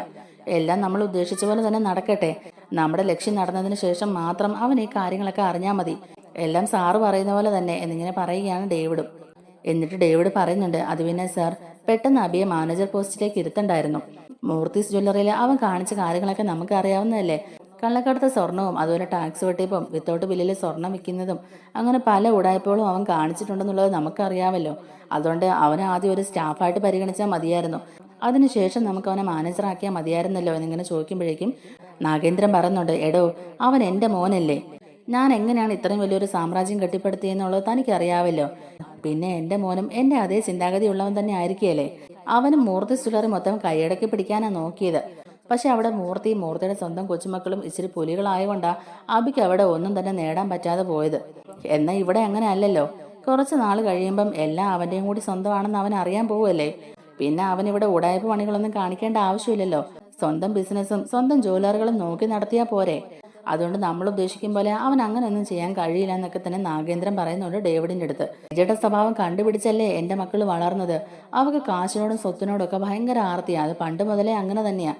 എല്ലാം നമ്മൾ ഉദ്ദേശിച്ച പോലെ തന്നെ നടക്കട്ടെ. നമ്മുടെ ലക്ഷ്യം നടന്നതിന് ശേഷം മാത്രം അവൻ ഈ കാര്യങ്ങളൊക്കെ അറിഞ്ഞാൽ മതി. എല്ലാം സാറ് പറയുന്ന പോലെ തന്നെ എന്നിങ്ങനെ പറയുകയാണ് ഡേവിഡും. എന്നിട്ട് ഡേവിഡ് പറയുന്നുണ്ട്, അത് പിന്നെ സാർ, പെട്ടെന്ന് അബിയെ മാനേജർ പോസ്റ്റിലേക്ക് ഇരുത്തണ്ടായിരുന്നു. മൂർത്തീസ് ജ്വല്ലറിയിൽ അവൻ കാണിച്ച കാര്യങ്ങളൊക്കെ നമുക്ക് അറിയാവുന്നതല്ലേ. കള്ളക്കടത്ത് സ്വർണവും അതുപോലെ ടാക്സ് വെട്ടിപ്പും വിത്തൗട്ട് ബില്ലിൽ സ്വർണം വിൽക്കുന്നതും അങ്ങനെ പല ഉടായ്പകളും അവൻ കാണിച്ചിട്ടുണ്ടെന്നുള്ളത് നമുക്കറിയാമല്ലോ. അതുകൊണ്ട് അവനെ ആദ്യം ഒരു സ്റ്റാഫായിട്ട് പരിഗണിച്ചാൽ മതിയായിരുന്നു. അതിനുശേഷം നമുക്ക് അവനെ മാനേജറാക്കിയാൽ മതിയായിരുന്നല്ലോ എന്നിങ്ങനെ ചോദിക്കുമ്പോഴേക്കും നാഗേന്ദ്രൻ പറയുന്നുണ്ട്, എടോ അവൻ എൻ്റെ മോനല്ലേ. ഞാൻ എങ്ങനെയാണ് ഇത്രയും വലിയൊരു സാമ്രാജ്യം കെട്ടിപ്പടുത്തിയെന്നുള്ളത് തനിക്കറിയാവല്ലോ. പിന്നെ എൻ്റെ മോനും എൻ്റെ അതേ ചിന്താഗതി ഉള്ളവൻ തന്നെ ആയിരിക്കുകയല്ലേ. അവനും മൂർത്തി ജ്വല്ലറി മൊത്തം കൈയടക്കി പിടിക്കാനാണ് നോക്കിയത്. പക്ഷെ അവിടെ മൂർത്തിയുടെ സ്വന്തം കൊച്ചുമക്കളും ഇച്ചിരി പുലികളായതുകൊണ്ടാ അബിക്ക് അവിടെ ഒന്നും തന്നെ നേടാൻ പറ്റാതെ പോയത്. എന്നാൽ ഇവിടെ അങ്ങനെ അല്ലല്ലോ. കുറച്ച് നാൾ കഴിയുമ്പം എല്ലാം അവൻ്റെയും കൂടി സ്വന്തമാണെന്ന് അവൻ അറിയാൻ പോവുമല്ലേ. പിന്നെ അവനിവിടെ ഉടായ്പ പണികളൊന്നും കാണിക്കേണ്ട ആവശ്യമില്ലല്ലോ. സ്വന്തം ബിസിനസ്സും സ്വന്തം ജോലികളും നോക്കി നടത്തിയാൽ പോരെ. അതുകൊണ്ട് നമ്മൾ ഉദ്ദേശിക്കും പോലെ അവൻ അങ്ങനെയൊന്നും ചെയ്യാൻ കഴിയില്ല എന്നൊക്കെ തന്നെ നാഗേന്ദ്രൻ പറയുന്നുണ്ട് ഡേവിഡിന്റെ അടുത്ത്. ലജയുടെ സ്വഭാവം കണ്ടുപിടിച്ചല്ലേ എൻ്റെ മക്കൾ വളർന്നത്. അവൾക്ക് കാശിനോടും സ്വത്തിനോടും ഒക്കെ ഭയങ്കര ആർത്തിയാ. അത് പണ്ട് മുതലേ അങ്ങനെ തന്നെയാ.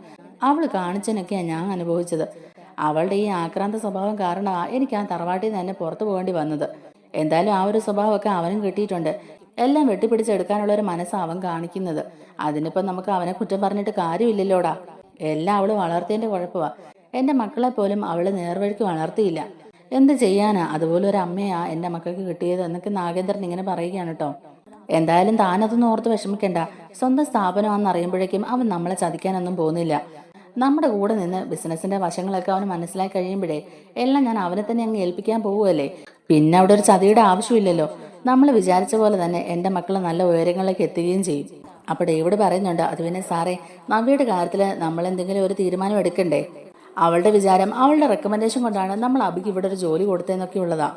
അവള് കാണിച്ചതിനൊക്കെയാണ് ഞാൻ അനുഭവിച്ചത്. അവളുടെ ഈ ആക്രാന്ത സ്വഭാവം കാരണമാണ് എനിക്ക് ആ തറവാട്ടിൽ നിന്ന് തന്നെ പുറത്തു പോകേണ്ടി വന്നത്. എന്തായാലും ആ ഒരു സ്വഭാവമൊക്കെ അവനും കിട്ടിയിട്ടുണ്ട്. എല്ലാം വെട്ടിപ്പിടിച്ചെടുക്കാനുള്ള ഒരു മനസ്സാണ് അവൻ കാണിക്കുന്നത്. അതിനിപ്പം നമുക്ക് അവനെ കുറ്റം പറഞ്ഞിട്ട് കാര്യമില്ലല്ലോടാ. എല്ലാം അവള് വളർത്തിയതിന്റെ കുഴപ്പമാ. എൻ്റെ മക്കളെ പോലും അവള് നേർവഴിക്ക് വളർത്തിയില്ല. എന്ത് ചെയ്യാനാ, അതുപോലെ ഒരു അമ്മയാ എൻ്റെ മക്കൾക്ക് കിട്ടിയത് എന്നൊക്കെ നാഗേന്ദ്രൻ ഇങ്ങനെ പറയുകയാണ് കേട്ടോ. എന്തായാലും താനതൊന്നും ഓർത്ത് വിഷമിക്കണ്ട. സ്വന്തം സ്ഥാപനമാണെന്ന് അറിയുമ്പോഴേക്കും അവൻ നമ്മളെ ചതിക്കാനൊന്നും പോകുന്നില്ല. നമ്മുടെ കൂടെ നിന്ന് ബിസിനസിന്റെ വശങ്ങളൊക്കെ അവന് മനസ്സിലാക്കി കഴിയുമ്പോഴേ എല്ലാം ഞാൻ അവനെ തന്നെ അങ്ങ് ഏൽപ്പിക്കാൻ പോവുകയല്ലേ. പിന്നെ അവിടെ ഒരു ചതിയുടെ ആവശ്യമില്ലല്ലോ. നമ്മൾ വിചാരിച്ച പോലെ തന്നെ എൻ്റെ മക്കൾ നല്ല ഉയരങ്ങളിലേക്ക് എത്തുകയും ചെയ്യും. അപ്പോൾ ഡേവിഡ് പറയുന്നുണ്ട്, അത് പിന്നെ സാറേ, നവ്യയുടെ കാര്യത്തിൽ നമ്മൾ എന്തെങ്കിലും ഒരു തീരുമാനം എടുക്കണ്ടേ. അവളുടെ വിചാരം അവളുടെ റെക്കമെൻഡേഷൻ കൊണ്ടാണ് നമ്മൾ അബിക്ക് ഇവിടെ ഒരു ജോലി കൊടുത്തതെന്നൊക്കെ ഉള്ളതാ.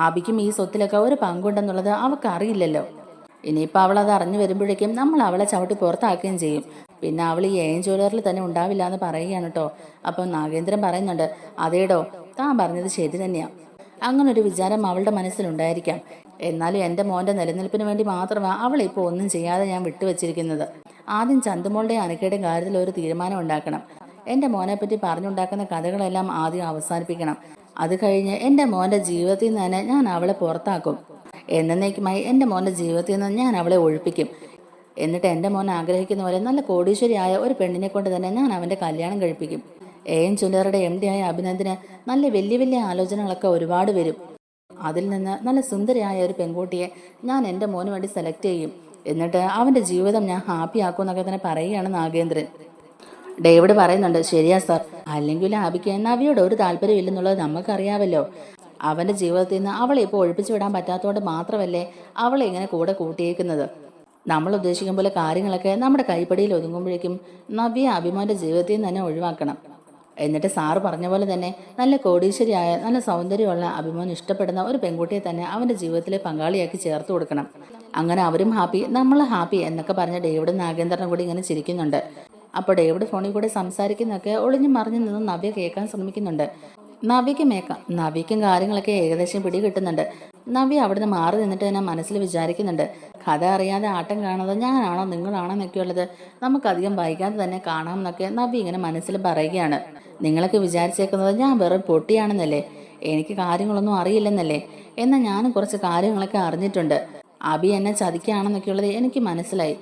അബിക്കും ഈ സ്വത്തിലൊക്കെ ഒരു പങ്കുണ്ടെന്നുള്ളത് അവൾക്ക് അറിയില്ലല്ലോ. ഇനിയിപ്പോൾ അവൾ അത് അറിഞ്ഞു വരുമ്പോഴേക്കും നമ്മൾ അവളെ ചവിട്ടി പുറത്താക്കുകയും ചെയ്യും. പിന്നെ അവൾ ഈ ജ്വല്ലറിൽ തന്നെ ഉണ്ടാവില്ല എന്ന് പറയുകയാണ് കേട്ടോ. അപ്പം നാഗേന്ദ്രൻ പറയുന്നുണ്ട്, അതേടോ, താൻ പറഞ്ഞത് ശരി തന്നെയാ. അങ്ങനൊരു വിചാരം അവളുടെ മനസ്സിലുണ്ടായിരിക്കാം. എന്നാലും എൻ്റെ മോൻ്റെ നിലനിൽപ്പിന് വേണ്ടി മാത്രമാണ് അവളിപ്പോൾ ഒന്നും ചെയ്യാതെ ഞാൻ വിട്ടുവച്ചിരിക്കുന്നത്. ആദ്യം ചന്തുമോളുടെയും അനക്കയുടെയും കാര്യത്തിൽ ഒരു തീരുമാനം ഉണ്ടാക്കണം. എൻ്റെ മോനെപ്പറ്റി പറഞ്ഞുണ്ടാക്കുന്ന കഥകളെല്ലാം ആദ്യം അവസാനിപ്പിക്കണം. അത് കഴിഞ്ഞ് എൻ്റെ മോൻ്റെ ജീവിതത്തിൽ നിന്ന് തന്നെ ഞാൻ അവളെ പുറത്താക്കും. എന്നേക്കുമായി എൻ്റെ മോൻ്റെ ജീവിതത്തിൽ നിന്ന് ഞാൻ അവളെ ഒഴിപ്പിക്കും. എന്നിട്ട് എൻ്റെ മോൻ ആഗ്രഹിക്കുന്ന പോലെ നല്ല കോടീശ്വരിയായ ഒരു പെണ്ണിനെ കൊണ്ട് തന്നെ ഞാൻ അവൻ്റെ കല്യാണം കഴിപ്പിക്കും. ജ്വല്ലറിയുടെ MD ആയ അഭിനന്ദിന് നല്ല വലിയ വലിയ ആലോചനകളൊക്കെ ഒരുപാട് വരും. അതിൽ നിന്ന് നല്ല സുന്ദരിയായ ഒരു പെൺകുട്ടിയെ ഞാൻ എൻ്റെ മോന് വേണ്ടി സെലക്ട് ചെയ്യും. എന്നിട്ട് അവൻ്റെ ജീവിതം ഞാൻ ഹാപ്പി ആക്കും എന്നൊക്കെ തന്നെ പറയുകയാണ് നാഗേന്ദ്രൻ. ഡേവിഡ് പറയുന്നുണ്ട്, ശരിയാ സാർ. അല്ലെങ്കിൽ അബിക്ക് നവിയോട് ഒരു താല്പര്യമില്ലെന്നുള്ളത് നമുക്കറിയാമല്ലോ. അവൻ്റെ ജീവിതത്തിൽ നിന്ന് അവളെ ഇപ്പോൾ ഒഴിപ്പിച്ചു വിടാൻ പറ്റാത്തതുകൊണ്ട് മാത്രമല്ലേ അവളെ ഇങ്ങനെ കൂടെ കൂട്ടിയേക്കുന്നത്. നമ്മൾ ഉദ്ദേശിക്കും പോലെ കാര്യങ്ങളൊക്കെ നമ്മുടെ കൈപ്പടിയിൽ ഒതുങ്ങുമ്പോഴേക്കും നവ്യ അഭിമാന്റെ ജീവിതത്തിൽ നിന്ന് തന്നെ ഒഴിവാക്കണം. എന്നിട്ട് സാറ് പറഞ്ഞ പോലെ തന്നെ നല്ല കോടീശ്വരിയായ നല്ല സൗന്ദര്യമുള്ള അഭിമാൻ ഇഷ്ടപ്പെടുന്ന ഒരു പെൺകുട്ടിയെ തന്നെ അവൻ്റെ ജീവിതത്തിലെ പങ്കാളിയാക്കി ചേർത്ത് കൊടുക്കണം. അങ്ങനെ അവരും ഹാപ്പി, നമ്മൾ ഹാപ്പി എന്നൊക്കെ പറഞ്ഞ ഡേവിഡും നാഗേന്ദ്രനും കൂടി ഇങ്ങനെ ചിരിക്കുന്നുണ്ട്. അപ്പോൾ ഡേവിഡ് ഫോണിൽ കൂടെ സംസാരിക്കുന്നതൊക്കെ ഒളിഞ്ഞു മറിഞ്ഞു നിന്ന് നവ്യ കേൾക്കാൻ ശ്രമിക്കുന്നുണ്ട്. നവ്യക്കും കാര്യങ്ങളൊക്കെ ഏകദേശം പിടി കിട്ടുന്നുണ്ട്. നവ്യ അവിടുന്ന് മാറി നിന്നിട്ട് തന്നെ മനസ്സിൽ വിചാരിക്കുന്നുണ്ട്, കഥ അറിയാതെ ആട്ടം കാണുന്നത് ഞാനാണോ നിങ്ങളാണോ എന്നൊക്കെയുള്ളത് നമുക്കധികം വൈകാതെ തന്നെ കാണാമെന്നൊക്കെ നവ്യ ഇങ്ങനെ മനസ്സിൽ പറയുകയാണ്. നിങ്ങളൊക്കെ വിചാരിച്ചേക്കുന്നത് ഞാൻ വെറും പൊട്ടിയാണെന്നല്ലേ, എനിക്ക് കാര്യങ്ങളൊന്നും അറിയില്ലെന്നല്ലേ. എന്നാൽ ഞാനും കുറച്ച് കാര്യങ്ങളൊക്കെ അറിഞ്ഞിട്ടുണ്ട്. അബി എന്നെ ചതിക്കുകയാണെന്നൊക്കെയുള്ളത് എനിക്ക് മനസ്സിലായി.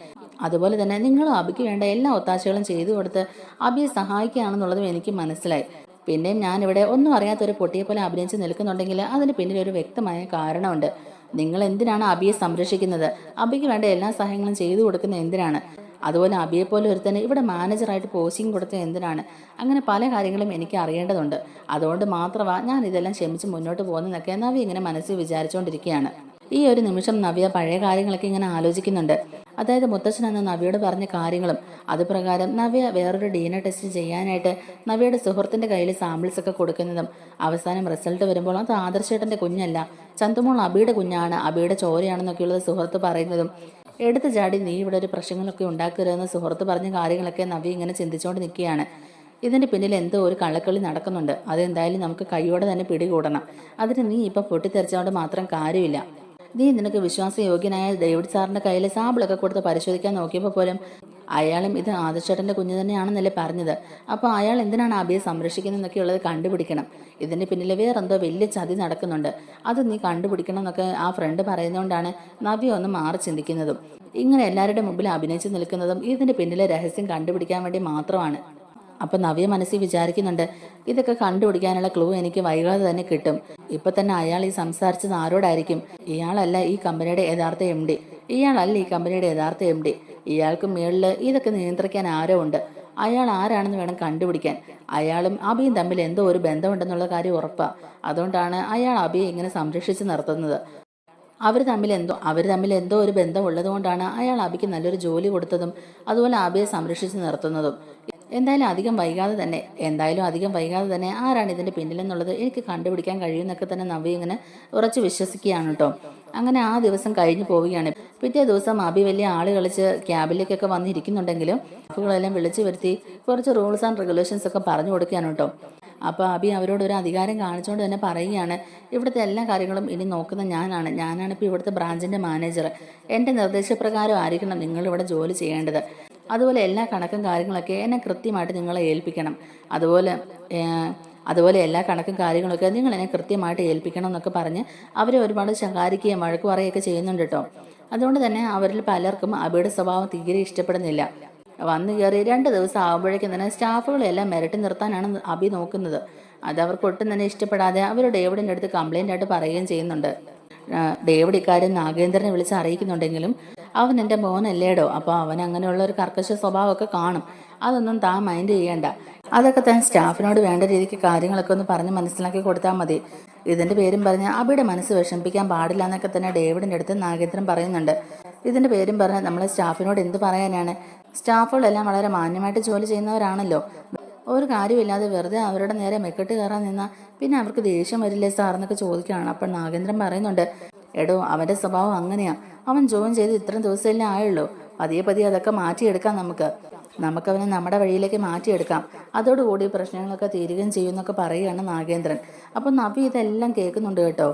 അതുപോലെ തന്നെ നിങ്ങളും അബിക്ക് വേണ്ട എല്ലാ ഒത്താശകളും ചെയ്തു കൊടുത്ത് അബിയെ സഹായിക്കുകയാണെന്നുള്ളതും എനിക്ക് മനസ്സിലായി. പിന്നെയും ഞാനിവിടെ ഒന്നും അറിയാത്തൊരു പൊട്ടിയെ പോലെ അഭിനയിച്ച് നിൽക്കുന്നുണ്ടെങ്കിൽ അതിന് പിന്നിൽ ഒരു വ്യക്തമായ കാരണമുണ്ട്. നിങ്ങൾ എന്തിനാണ് അബിയെ സംരക്ഷിക്കുന്നത്? അബിക്ക് വേണ്ട എല്ലാ സഹായങ്ങളും ചെയ്തു കൊടുക്കുന്നത് എന്തിനാണ്? അതുപോലെ അബിയെപ്പോലെ ഒരുത്തന്നെ ഇവിടെ മാനേജറായിട്ട് പോസ്റ്റിംഗ് കൊടുത്തത് എന്തിനാണ്? അങ്ങനെ പല കാര്യങ്ങളും എനിക്ക് അറിയേണ്ടതുണ്ട്. അതുകൊണ്ട് മാത്രമാണ് ഞാൻ ഇതെല്ലാം ക്ഷമിച്ച് മുന്നോട്ട് പോകുന്നതെന്നൊക്കെ നവ്യ ഇങ്ങനെ മനസ്സിൽ വിചാരിച്ചുകൊണ്ടിരിക്കുകയാണ്. ഈ ഒരു നിമിഷം നവ്യ പഴയ കാര്യങ്ങളൊക്കെ ഇങ്ങനെ ആലോചിക്കുന്നുണ്ട്. അതായത് മുത്തച്ഛൻ അന്ന് നവ്യയോട് പറഞ്ഞ കാര്യങ്ങളും അതുപ്രകാരം നവ്യ വേറൊരു DNA ടെസ്റ്റ് ചെയ്യാനായിട്ട് നവ്യയുടെ സുഹൃത്തിന്റെ കയ്യിൽ സാമ്പിൾസ് ഒക്കെ കൊടുക്കുന്നതും അവസാനം റിസൾട്ട് വരുമ്പോൾ അത് ആദർശേട്ടന്റെ കുഞ്ഞല്ല, ചന്തുമോൾ അബിയുടെ കുഞ്ഞാണ്, അബിയുടെ ചോരയാണെന്നൊക്കെയുള്ളത് സുഹൃത്ത് പറയുന്നതും എടുത്തു ചാടി നീ ഇവിടെ ഒരു പ്രശ്നങ്ങളൊക്കെ ഉണ്ടാക്കരുതെന്ന് സുഹൃത്ത് പറഞ്ഞ കാര്യങ്ങളൊക്കെ നവ്യ ഇങ്ങനെ ചിന്തിച്ചുകൊണ്ട് നിൽക്കുകയാണ്. ഇതിന്റെ പിന്നിൽ എന്തോ ഒരു കള്ളക്കളി നടക്കുന്നുണ്ട്. അതെന്തായാലും നമുക്ക് കൈയോടെ തന്നെ പിടികൂടണം. അതിന് നീ ഇപ്പൊ പൊട്ടിത്തെറിച്ചോണ്ട് മാത്രം കാര്യമില്ല. നീ നിനക്ക് വിശ്വാസയോഗ്യനായ ഡേവിഡ് സാറിന്റെ കയ്യിൽ സാമ്പിളൊക്കെ കൊടുത്ത് പരിശോധിക്കാൻ നോക്കിയപ്പോൾ പോലും അയാളും ഇത് ആദർശേട്ടന്റെ കുഞ്ഞു തന്നെയാണെന്നല്ലേ പറഞ്ഞത്. അപ്പോൾ അയാൾ എന്തിനാണ് അബിയെ സംരക്ഷിക്കുന്നതെന്നൊക്കെ ഉള്ളത് കണ്ടുപിടിക്കണം. ഇതിന്റെ പിന്നിൽ വേറെന്തോ വലിയ ചതി നടക്കുന്നുണ്ട്. അത് നീ കണ്ടുപിടിക്കണം എന്നൊക്കെ ആ ഫ്രണ്ട് പറയുന്നതുകൊണ്ടാണ് നവ്യ ഒന്ന് മാറി ചിന്തിക്കുന്നതും ഇങ്ങനെ എല്ലാവരുടെ മുമ്പിൽ അഭിനയിച്ച് നിൽക്കുന്നതും ഇതിന്റെ പിന്നിലെ രഹസ്യം കണ്ടുപിടിക്കാൻ വേണ്ടി മാത്രമാണ്. അപ്പം നവ്യ മനസ്സിൽ വിചാരിക്കുന്നുണ്ട്, ഇതൊക്കെ കണ്ടുപിടിക്കാനുള്ള ക്ലൂ എനിക്ക് വൈകാതെ തന്നെ കിട്ടും. ഇപ്പൊ തന്നെ അയാൾ ഈ സംസാരിച്ചത് ആരോടായിരിക്കും? ഇയാളല്ല ഈ കമ്പനിയുടെ യഥാർത്ഥ MD. ഇയാളല്ല ഈ കമ്പനിയുടെ യഥാർത്ഥ MD. ഇയാൾക്ക് മേളിൽ ഇതൊക്കെ നിയന്ത്രിക്കാൻ ആരോ ഉണ്ട്. അയാൾ ആരാണെന്ന് വേണം കണ്ടുപിടിക്കാൻ. അയാളും അബിയും തമ്മിൽ എന്തോ ഒരു ബന്ധമുണ്ടെന്നുള്ള കാര്യം ഉറപ്പാ. അതുകൊണ്ടാണ് അയാൾ അബിയെ ഇങ്ങനെ സംരക്ഷിച്ച് നിർത്തുന്നത്. അവർ തമ്മിൽ എന്തോ ഒരു ബന്ധം ഉള്ളതുകൊണ്ടാണ് അയാൾ അബിക്ക് നല്ലൊരു ജോലി കൊടുത്തതും അതുപോലെ അബിയെ സംരക്ഷിച്ച് നിർത്തുന്നതും. എന്തായാലും അധികം വൈകാതെ തന്നെ ആരാണ് ഇതിന്റെ പിന്നിലെന്നുള്ളത് എനിക്ക് കണ്ടുപിടിക്കാൻ കഴിയുമെന്നൊക്കെ തന്നെ നവ്യ ഇങ്ങനെ ഉറച്ചു വിശ്വസിക്കുകയാണ് കേട്ടോ. അങ്ങനെ ആ ദിവസം കഴിഞ്ഞു പോവുകയാണ്. പിറ്റേ ദിവസം അബി വലിയ ആള് കളിച്ച് ക്യാബിലേക്കൊക്കെ വന്നിരിക്കുന്നുണ്ടെങ്കിലും സ്റ്റാഫുകളെല്ലാം വിളിച്ചു വരുത്തി കുറച്ച് റൂൾസ് ആൻഡ് റെഗുലേഷൻസ് ഒക്കെ പറഞ്ഞു കൊടുക്കുകയാണ് കേട്ടോ. അപ്പോൾ അബി അവരോട് ഒരു അധികാരം കാണിച്ചുകൊണ്ട് തന്നെ പറയുകയാണ്, ഇവിടുത്തെ എല്ലാ കാര്യങ്ങളും ഇനി നോക്കുന്ന ഞാനാണ് ഇപ്പോൾ ഇവിടുത്തെ ബ്രാഞ്ചിന്റെ മാനേജർ. എൻ്റെ നിർദ്ദേശപ്രകാരം ആയിരിക്കണം നിങ്ങൾ ഇവിടെ ജോലി ചെയ്യേണ്ടത്. അതുപോലെ എല്ലാ കണക്കും കാര്യങ്ങളൊക്കെ എന്നെ കൃത്യമായിട്ട് നിങ്ങളെ ഏൽപ്പിക്കണം. അതുപോലെ എല്ലാ കണക്കും കാര്യങ്ങളൊക്കെ നിങ്ങൾ എന്നെ കൃത്യമായിട്ട് ഏൽപ്പിക്കണം എന്നൊക്കെ പറഞ്ഞ് അവരെ ഒരുപാട് ശകാരിക്കുകയും വഴക്ക് പറയുകയൊക്കെ ചെയ്യുന്നുണ്ട് കേട്ടോ. അതുകൊണ്ട് തന്നെ അവരിൽ പലർക്കും അബിയുടെ സ്വഭാവം തീരെ ഇഷ്ടപ്പെടുന്നില്ല. വന്നു കയറി 2 ദിവസം ആകുമ്പോഴേക്കും തന്നെ സ്റ്റാഫുകളെല്ലാം മിരട്ടി നിർത്താനാണ് അബി നോക്കുന്നത്. അത് അവർക്ക് ഒട്ടും തന്നെ ഇഷ്ടപ്പെടാതെ അവർ ഡേവിഡിൻ്റെ അടുത്ത് കംപ്ലൈൻ്റ് ആയിട്ട് പറയുകയും ചെയ്യുന്നുണ്ട്. ഡേവിഡ് ഇക്കാര്യം നാഗേന്ദ്രനെ വിളിച്ച് അറിയിക്കുന്നുണ്ടെങ്കിലും അവൻ എൻ്റെ മോനല്ലേടോ, അപ്പോൾ അവൻ അങ്ങനെയുള്ള ഒരു കർക്കശ സ്വഭാവമൊക്കെ കാണും. അതൊന്നും താൻ മൈൻഡ് ചെയ്യേണ്ട. അതൊക്കെ താൻ സ്റ്റാഫിനോട് വേണ്ട രീതിക്ക് കാര്യങ്ങളൊക്കെ ഒന്ന് പറഞ്ഞ് മനസ്സിലാക്കി കൊടുത്താൽ മതി. ഇതിൻ്റെ പേരും പറഞ്ഞ് അബിയുടെ മനസ്സ് വിഷമിപ്പിക്കാൻ പാടില്ല എന്നൊക്കെ തന്നെ ഡേവിഡിൻ്റെ അടുത്ത് നാഗേന്ദ്രൻ പറയുന്നുണ്ട്. ഇതിൻ്റെ പേരും പറഞ്ഞ് നമ്മളെ സ്റ്റാഫിനോട് എന്ത് പറയാനാണ്? സ്റ്റാഫുകളെല്ലാം വളരെ മാന്യമായിട്ട് ജോലി ചെയ്യുന്നവരാണല്ലോ. ഒരു കാര്യമില്ലാതെ വെറുതെ അവരുടെ നേരെ മെക്കെട്ട് കയറാൻ നിന്നാൽ പിന്നെ അവർക്ക് ദേഷ്യം വരില്ലേ സാറെന്നൊക്കെ ചോദിക്കുകയാണ്. അപ്പോൾ നാഗേന്ദ്രൻ പറയുന്നുണ്ട്, എടോ അവൻ്റെ സ്വഭാവം അങ്ങനെയാ. അവൻ ജോയിൻ ചെയ്ത് ഇത്രയും ദിവസമല്ലേ ആയുള്ളൂ. പതിയെ അതൊക്കെ മാറ്റിയെടുക്കാം. നമുക്കവനെ നമ്മുടെ വഴിയിലേക്ക് മാറ്റിയെടുക്കാം. അതോടുകൂടി പ്രശ്നങ്ങളൊക്കെ തീരുകയും ചെയ്യുമെന്നൊക്കെ പറയുകയാണ് നാഗേന്ദ്രൻ. അപ്പം നവ്യ ഇതെല്ലാം കേൾക്കുന്നുണ്ട് കേട്ടോ.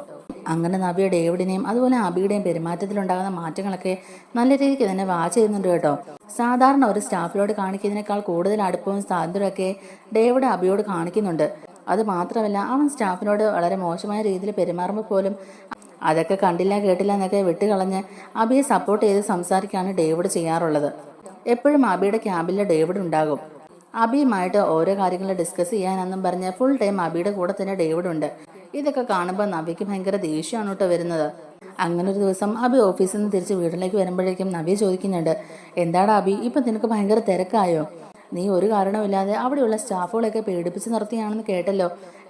അങ്ങനെ നവ്യ ഡേവിഡിനെയും അതുപോലെ അബിയുടെയും പെരുമാറ്റത്തിലുണ്ടാകുന്ന മാറ്റങ്ങളൊക്കെ നല്ല രീതിക്ക് തന്നെ വാച്ച് ചെയ്യുന്നുണ്ട് കേട്ടോ. സാധാരണ ഒരു സ്റ്റാഫിനോട് കാണിക്കുന്നതിനേക്കാൾ കൂടുതൽ അടുപ്പവും സ്വാതന്ത്ര്യമൊക്കെ ഡേവിഡ് അബിയോട് കാണിക്കുന്നുണ്ട്. അത് മാത്രമല്ല അവൻ സ്റ്റാഫിനോട് വളരെ മോശമായ രീതിയിൽ പെരുമാറുമ്പോൾ പോലും അതൊക്കെ കണ്ടില്ല കേട്ടില്ല എന്നൊക്കെ വിട്ടുകളഞ്ഞ് അബിയെ സപ്പോർട്ട് ചെയ്ത് സംസാരിക്കുകയാണ് ഡേവിഡ് ചെയ്യാറുള്ളത്. എപ്പോഴും അബിയുടെ ക്യാബിൽ ഡേവിഡ് ഉണ്ടാകും. അബിയുമായിട്ട് ഓരോ കാര്യങ്ങൾ ഡിസ്കസ് ചെയ്യാനെന്നും പറഞ്ഞ് ഫുൾ ടൈം അബിയുടെ കൂടെ തന്നെ ഡേവിഡ് ഉണ്ട്. ഇതൊക്കെ കാണുമ്പോൾ നവ്യക്ക് ഭയങ്കര ദേഷ്യമാണ് കേട്ടോ വരുന്നത്. അങ്ങനെ ഒരു ദിവസം അബി ഓഫീസിൽ നിന്ന് തിരിച്ച് വീട്ടിലേക്ക് വരുമ്പോഴേക്കും നവ്യ ചോദിക്കുന്നുണ്ട്, എന്താടാ അബി, ഇപ്പം നിനക്ക് ഭയങ്കര തിരക്കായോ? നീ ഒരു കാരണമില്ലാതെ അവിടെയുള്ള സ്റ്റാഫുകളെയൊക്കെ പേടിപ്പിച്ച് നിർത്തിയാണെന്ന് കേട്ടല്ലോ.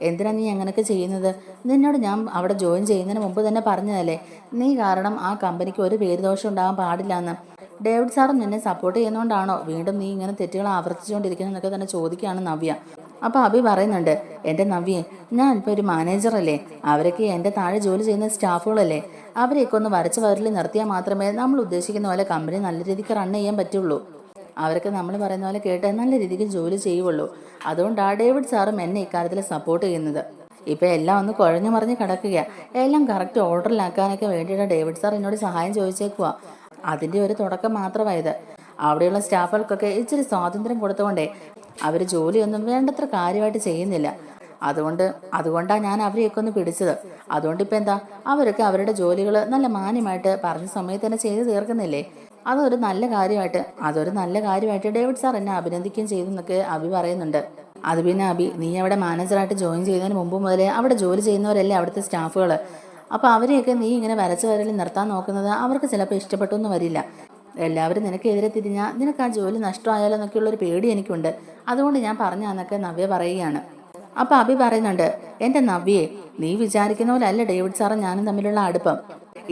എന്തിനാ നീ അങ്ങനെയൊക്കെ ചെയ്യുന്നത്? നിന്നോട് ഞാൻ അവിടെ ജോയിൻ ചെയ്യുന്നതിന് മുമ്പ് തന്നെ പറഞ്ഞതല്ലേ, നീ കാരണം ആ കമ്പനിക്ക് ഒരു പേരുദോഷം ഉണ്ടാകാൻ പാടില്ല എന്ന്. ഡേവിഡ് സാറും നിന്നെ സപ്പോർട്ട് ചെയ്യുന്നതുകൊണ്ടാണോ വീണ്ടും നീ ഇങ്ങനെ തെറ്റുകൾ ആവർത്തിച്ചുകൊണ്ടിരിക്കുന്നതെന്നൊക്കെ തന്നെ ചോദിക്കുകയാണ് നവ്യ. അപ്പോൾ അബി പറയുന്നുണ്ട്, എൻ്റെ നവ്യെ, ഞാൻ ഇപ്പോൾ ഒരു മാനേജറല്ലേ, അവരൊക്കെ എൻ്റെ താഴെ ജോലി ചെയ്യുന്ന സ്റ്റാഫുകളല്ലേ, അവരെയൊക്കെ ഒന്ന് വരച്ച് വരൽ നിർത്തിയാൽ മാത്രമേ നമ്മൾ ഉദ്ദേശിക്കുന്ന പോലെ കമ്പനി നല്ല രീതിക്ക് റൺ ചെയ്യാൻ പറ്റുള്ളൂ. അവരൊക്കെ നമ്മൾ പറയുന്ന പോലെ കേട്ട് നല്ല രീതിക്ക് ജോലി ചെയ്യുള്ളൂ. അതുകൊണ്ടാണ് ഡേവിഡ് സാറും എന്നെ ഇക്കാര്യത്തിൽ സപ്പോർട്ട് ചെയ്യുന്നത്. ഇപ്പം എല്ലാം ഒന്ന് കുഴഞ്ഞു മറിഞ്ഞ് കിടക്കുക, എല്ലാം കറക്റ്റ് ഓർഡറിലാക്കാനൊക്കെ വേണ്ടിയിട്ട് ഡേവിഡ് സാർ എന്നോട് സഹായം ചോദിച്ചേക്കുക. അതിൻ്റെ ഒരു തുടക്കം മാത്രമായത്. അവിടെയുള്ള സ്റ്റാഫുകൾക്കൊക്കെ ഇച്ചിരി സ്വാതന്ത്ര്യം കൊടുത്തുകൊണ്ടേ അവർ ജോലിയൊന്നും വേണ്ടത്ര കാര്യമായിട്ട് ചെയ്യുന്നില്ല. അതുകൊണ്ടാണ് ഞാൻ അവരെയൊക്കെ ഒന്ന് പിടിച്ചത്. അതുകൊണ്ട് ഇപ്പം എന്താ, അവരൊക്കെ അവരുടെ ജോലികൾ നല്ല മാന്യമായിട്ട് പറഞ്ഞ സമയത്ത് തന്നെ ചെയ്ത് തീർക്കുന്നില്ലേ. അതൊരു നല്ല കാര്യമായിട്ട് ഡേവിഡ് സാർ എന്നെ അഭിനന്ദിക്കുകയും ചെയ്തെന്നൊക്കെ അബി പറയുന്നുണ്ട്. അത് പിന്നെ അബി, നീ അവിടെ മാനേജറായിട്ട് ജോയിൻ ചെയ്യുന്നതിന് മുമ്പ് മുതലേ അവിടെ ജോലി ചെയ്യുന്നവരല്ലേ അവിടുത്തെ സ്റ്റാഫുകൾ. അപ്പോൾ അവരെയൊക്കെ നീ ഇങ്ങനെ വരച്ച് വരലിൽ നിർത്താൻ നോക്കുന്നത് അവർക്ക് ചിലപ്പോൾ ഇഷ്ടപ്പെട്ടൊന്നും വരില്ല. എല്ലാവരും നിനക്കെതിരെ തിരിഞ്ഞാൽ നിനക്ക് ആ ജോലി നഷ്ടമായാലോ എന്നൊക്കെയുള്ളൊരു പേടി എനിക്കുണ്ട്. അതുകൊണ്ട് ഞാൻ പറഞ്ഞാന്നൊക്കെ നവ്യ പറയുകയാണ്. അപ്പം അഭി പറയുന്നുണ്ട്, എൻ്റെ നവ്യയെ, നീ വിചാരിക്കുന്ന പോലെ അല്ല ഡേവിഡ് സാറും ഞാനും തമ്മിലുള്ള അടുപ്പം.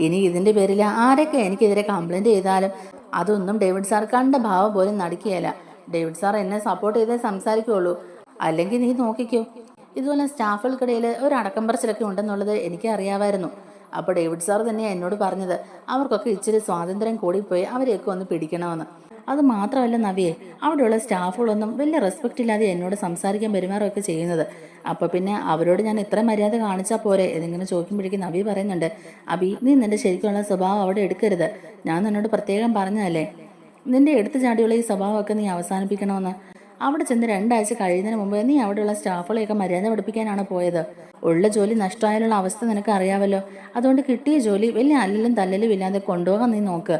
ഇനി ഇതിൻ്റെ പേരിൽ ആരൊക്കെ എനിക്കെതിരെ കംപ്ലൈൻറ്റ് ചെയ്താലും അതൊന്നും ഡേവിഡ് സാർ കണ്ട ഭാവം പോലും നടിക്കുകയില്ല. ഡേവിഡ് സാർ എന്നെ സപ്പോർട്ട് ചെയ്തേ സംസാരിക്കുകയുള്ളൂ. അല്ലെങ്കിൽ നീ നോക്കിക്കോ, ഇതുപോലെ സ്റ്റാഫുകൾക്കിടയിൽ ഒരു അടക്കം പറച്ചിലൊക്കെ ഉണ്ടെന്നുള്ളത് എനിക്ക് അറിയാമായിരുന്നു. അപ്പോൾ ഡേവിഡ് സാർ തന്നെയാണ് എന്നോട് പറഞ്ഞത് അവർക്കൊക്കെ ഇച്ചിരി സ്വാതന്ത്ര്യം കൂടിപ്പോയി അവരെയൊക്കെ ഒന്ന് പിടിക്കണമെന്ന്. അത് മാത്രമല്ല നവ്യയെ, അവിടെയുള്ള സ്റ്റാഫുകളൊന്നും വലിയ റെസ്പെക്റ്റ് ഇല്ലാതെ എന്നോട് സംസാരിക്കാൻ പെരുമാറുകയൊക്കെ ചെയ്യുന്നത്. അപ്പോൾ പിന്നെ അവരോട് ഞാൻ ഇത്ര മര്യാദ കാണിച്ചാൽ പോരെ എന്നിങ്ങനെ ചോദിക്കുമ്പോഴേക്കും നവ്യ പറയുന്നുണ്ട്, അബി നീ നിന്റെ ശരിക്കുള്ള സ്വഭാവം അവിടെ എടുക്കരുത്. ഞാൻ നിന്നോട് പ്രത്യേകം പറഞ്ഞതല്ലേ നിന്റെ എടുത്തു ചാടിയുള്ള ഈ സ്വഭാവമൊക്കെ നീ അവസാനിപ്പിക്കണമെന്ന്. അവിടെ ചെന്ന് 2 ആഴ്ച കഴിയുന്നതിന് മുമ്പ് നീ അവിടെയുള്ള സ്റ്റാഫുകളെയൊക്കെ മര്യാദ പഠിപ്പിക്കാനാണ് പോയത്. ഉള്ള ജോലി നഷ്ടമായാലുള്ള അവസ്ഥ നിനക്ക് അറിയാമല്ലോ. അതുകൊണ്ട് കിട്ടിയ ജോലി വലിയ അല്ലലും തല്ലലും ഇല്ലാതെ കൊണ്ടുപോകാൻ നീ നോക്ക്.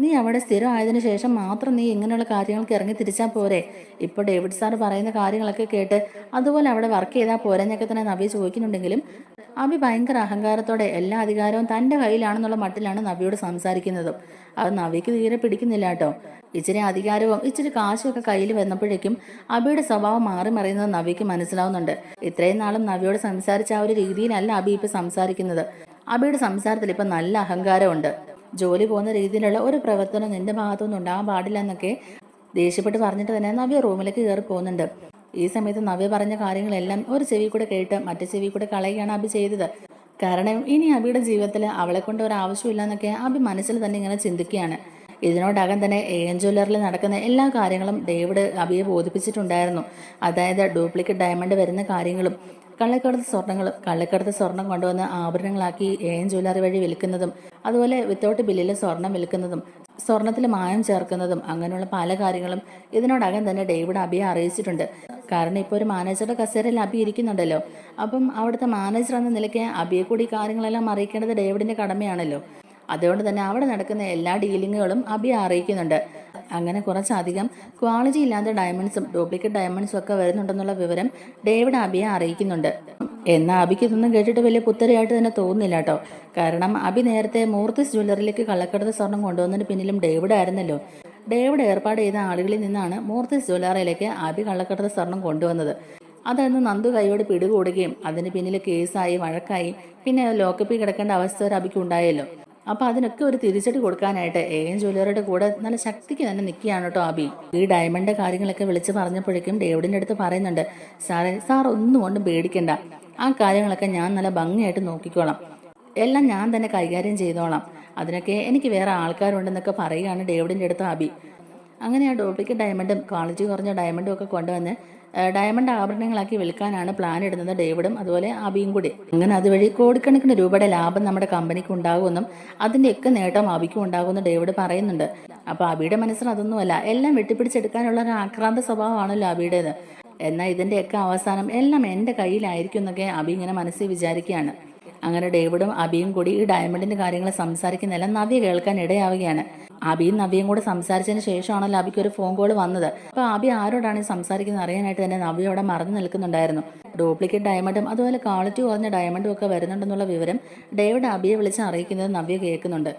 നീ അവിടെ സ്ഥിരമായതിനു ശേഷം മാത്രം നീ ഇങ്ങനെയുള്ള കാര്യങ്ങൾക്ക് ഇറങ്ങി തിരിച്ചാൽ പോരെ. ഇപ്പോൾ ഡേവിഡ് സാർ പറയുന്ന കാര്യങ്ങളൊക്കെ കേട്ട് അതുപോലെ അവിടെ വർക്ക് ചെയ്താൽ പോരെന്നൊക്കെ തന്നെ നവ്യ ചോദിക്കുന്നുണ്ടെങ്കിലും അഭി ഭയങ്കര അഹങ്കാരത്തോടെ എല്ലാ അധികാരവും തൻ്റെ കയ്യിലാണെന്നുള്ള മട്ടിലാണ് നവ്യയോട് സംസാരിക്കുന്നതും. അത് നവ്യക്ക് തീരെ പിടിക്കുന്നില്ല കേട്ടോ. ഇച്ചിരി അധികാരവും ഇച്ചിരി കാശുമൊക്കെ കയ്യിൽ വന്നപ്പോഴേക്കും അബിയുടെ സ്വഭാവം മാറി മറിയുന്നത് നവ്യക്ക് മനസ്സിലാവുന്നുണ്ട്. ഇത്രയും നാളും നവ്യയോട് സംസാരിച്ച ആ ഒരു രീതിയിലല്ല അബി ഇപ്പം സംസാരിക്കുന്നത്. അബിയുടെ സംസാരത്തിൽ ഇപ്പം നല്ല അഹങ്കാരമുണ്ട്. ജോലി പോകുന്ന രീതിയിലുള്ള ഒരു പ്രവർത്തനം നിന്റെ ഭാഗത്തുനിന്ന് ഉണ്ടാകാൻ പാടില്ല എന്നൊക്കെ ദേഷ്യപ്പെട്ട് പറഞ്ഞിട്ട് തന്നെ നവ്യ റൂമിലേക്ക് കയറി പോകുന്നുണ്ട്. ഈ സമയത്ത് നവ്യ പറഞ്ഞ കാര്യങ്ങളെല്ലാം ഒരു ചെവി കൂടെ കേട്ട് മറ്റേ ചെവി കൂടെ കളയുകയാണ് അബി ചെയ്തത്. കാരണം ഇനി അബിയുടെ ജീവിതത്തിൽ അവളെ കൊണ്ട് ഒരു ആവശ്യമില്ല എന്നൊക്കെ അബി മനസ്സിൽ തന്നെ ഇങ്ങനെ ചിന്തിക്കുകയാണ്. ഇതിനോടകം തന്നെ AN ജ്വല്ലറിൽ നടക്കുന്ന എല്ലാ കാര്യങ്ങളും ഡേവിഡ് അബിയെ ബോധിപ്പിച്ചിട്ടുണ്ടായിരുന്നു. അതായത് ഡ്യൂപ്ലിക്കേറ്റ് ഡയമണ്ട് വരുന്ന കാര്യങ്ങളും കള്ളക്കടത്ത് സ്വർണം കൊണ്ടുവന്ന് ആഭരണങ്ങളാക്കി AN ജ്വല്ലറി വഴി വിൽക്കുന്നതും അതുപോലെ വിത്തൗട്ട് ബില്ലിൽ സ്വർണം വിൽക്കുന്നതും സ്വർണത്തിൽ മായം ചേർക്കുന്നതും അങ്ങനെയുള്ള പല കാര്യങ്ങളും ഇതിനോടകം തന്നെ ഡേവിഡ് അബിയെ അറിയിച്ചിട്ടുണ്ട്. കാരണം ഇപ്പോൾ ഒരു മാനേജറുടെ കസേരയിൽ അബി ഇരിക്കുന്നുണ്ടല്ലോ. അപ്പം അവിടുത്തെ മാനേജർ എന്ന നിലയ്ക്ക് അബിയെ കൂടി കാര്യങ്ങളെല്ലാം അറിയിക്കേണ്ടത് ഡേവിഡിന്റെ കടമയാണല്ലോ. അതുകൊണ്ട് തന്നെ അവിടെ നടക്കുന്ന എല്ലാ ഡീലിങ്ങുകളും അബിയെ അറിയിക്കുന്നുണ്ട്. അങ്ങനെ കുറച്ചധികം ക്വാളിറ്റി ഇല്ലാത്ത ഡയമണ്ട്സും ഡ്യൂപ്ലിക്കേറ്റ് ഡയമണ്ട്സും ഒക്കെ വരുന്നുണ്ടെന്നുള്ള വിവരം ഡേവിഡ് അബിയെ അറിയിക്കുന്നുണ്ട്. എന്നാൽ അബിക്ക് ഇതൊന്നും കേട്ടിട്ട് വലിയ പുത്തരിയായിട്ട് തന്നെ തോന്നുന്നില്ല കേട്ടോ. കാരണം അബി നേരത്തെ മൂർത്തിസ് ജ്വല്ലറിയിലേക്ക് കള്ളക്കടത്ത് സ്വർണം കൊണ്ടുവന്നതിന് പിന്നിലും ഡേവിഡ് ആയിരുന്നല്ലോ. ഡേവിഡ് ഏർപ്പാട് ചെയ്ത ആളുകളിൽ നിന്നാണ് മൂർത്തിസ് ജ്വല്ലറിയിലേക്ക് അബി കള്ളക്കടത്ത് സ്വർണം കൊണ്ടുവന്നത്. അതൊന്ന് നന്ദു കൈയോട് പിടികൂടുകയും അതിന് പിന്നിൽ കേസായി വഴക്കായി പിന്നെ ലോക്കപ്പിൽ കിടക്കേണ്ട അവസ്ഥ ഒരു അബിക്ക് ഉണ്ടായല്ലോ. അപ്പോൾ അതിനൊക്കെ ഒരു തിരിച്ചടി കൊടുക്കാനായിട്ട് AN ജ്വല്ലറിയുടെ കൂടെ നല്ല ശക്തിക്ക് തന്നെ നിൽക്കുകയാണ് കേട്ടോ അബി. ഈ ഡയമണ്ട് കാര്യങ്ങളൊക്കെ വിളിച്ച് പറഞ്ഞപ്പോഴേക്കും ഡേവിഡിൻ്റെ അടുത്ത് പറയുന്നുണ്ട്, സാർ ഒന്നും കൊണ്ടും പേടിക്കണ്ട, ആ കാര്യങ്ങളൊക്കെ ഞാൻ നല്ല ഭംഗിയായിട്ട് നോക്കിക്കോളാം, എല്ലാം ഞാൻ തന്നെ കൈകാര്യം ചെയ്തോളാം, അതിനൊക്കെ എനിക്ക് വേറെ ആൾക്കാരുണ്ടെന്നൊക്കെ പറയുകയാണ് ഡേവിഡിൻ്റെ അടുത്ത് അബി. അങ്ങനെ ആ ഡ്യൂപ്ലിക്കേറ്റ് ഡയമണ്ടും ക്വാളിറ്റി കുറഞ്ഞ ഡയമണ്ടും ഒക്കെ കൊണ്ടുവന്ന് ഡയമണ്ട് ആഭരണങ്ങളാക്കി വിൽക്കാനാണ് പ്ലാൻ ഇടുന്നത് ഡേവിഡും അതുപോലെ അബിയും കൂടി. അങ്ങനെ അതുവഴി കോടിക്കണക്കിന് രൂപയുടെ ലാഭം നമ്മുടെ കമ്പനിക്ക് ഉണ്ടാകുമെന്നും അതിൻ്റെയൊക്കെ നേട്ടം അബിക്കും ഉണ്ടാകുമെന്ന് ഡേവിഡ് പറയുന്നുണ്ട്. അപ്പോൾ അബിയുടെ മനസ്സിൽ അതൊന്നുമല്ല, എല്ലാം വെട്ടിപ്പിടിച്ചെടുക്കാനുള്ള ഒരു ആക്രാന്ത സ്വഭാവമാണല്ലോ അബിയുടേത്. എന്നാൽ ഇതിൻ്റെയൊക്കെ അവസാനം എല്ലാം എൻ്റെ കയ്യിലായിരിക്കും എന്നൊക്കെ അബി ഇങ്ങനെ മനസ്സിൽ വിചാരിക്കുകയാണ്. അങ്ങനെ ഡേവിഡും അബിയും കൂടി ഈ ഡയമണ്ടിന്റെ കാര്യങ്ങൾ സംസാരിക്കുന്നെല്ലാം നവ്യ കേൾക്കാൻ ഇടയാവുകയാണ്. അബിയും നവ്യയും കൂടെ സംസാരിച്ചതിന് ശേഷമാണല്ലോ അബിക്ക് ഒരു ഫോൺ കോൾ വന്നത്. അപ്പോൾ അബി ആരോടാണ് സംസാരിക്കുന്നത് അറിയാനായിട്ട് തന്നെ നവ്യ അവിടെ മറന്നു നിൽക്കുന്നുണ്ടായിരുന്നു. ഡ്യൂപ്ലിക്കേറ്റ് ഡയമണ്ടും അതുപോലെ ക്വാളിറ്റി കുറഞ്ഞ ഡയമണ്ടും ഒക്കെ വരുന്നുണ്ടെന്നുള്ള വിവരം ഡേവിഡ് അബിയെ വിളിച്ച് അറിയിക്കുന്നത് നവ്യ കേൾക്കുന്നുണ്ട്.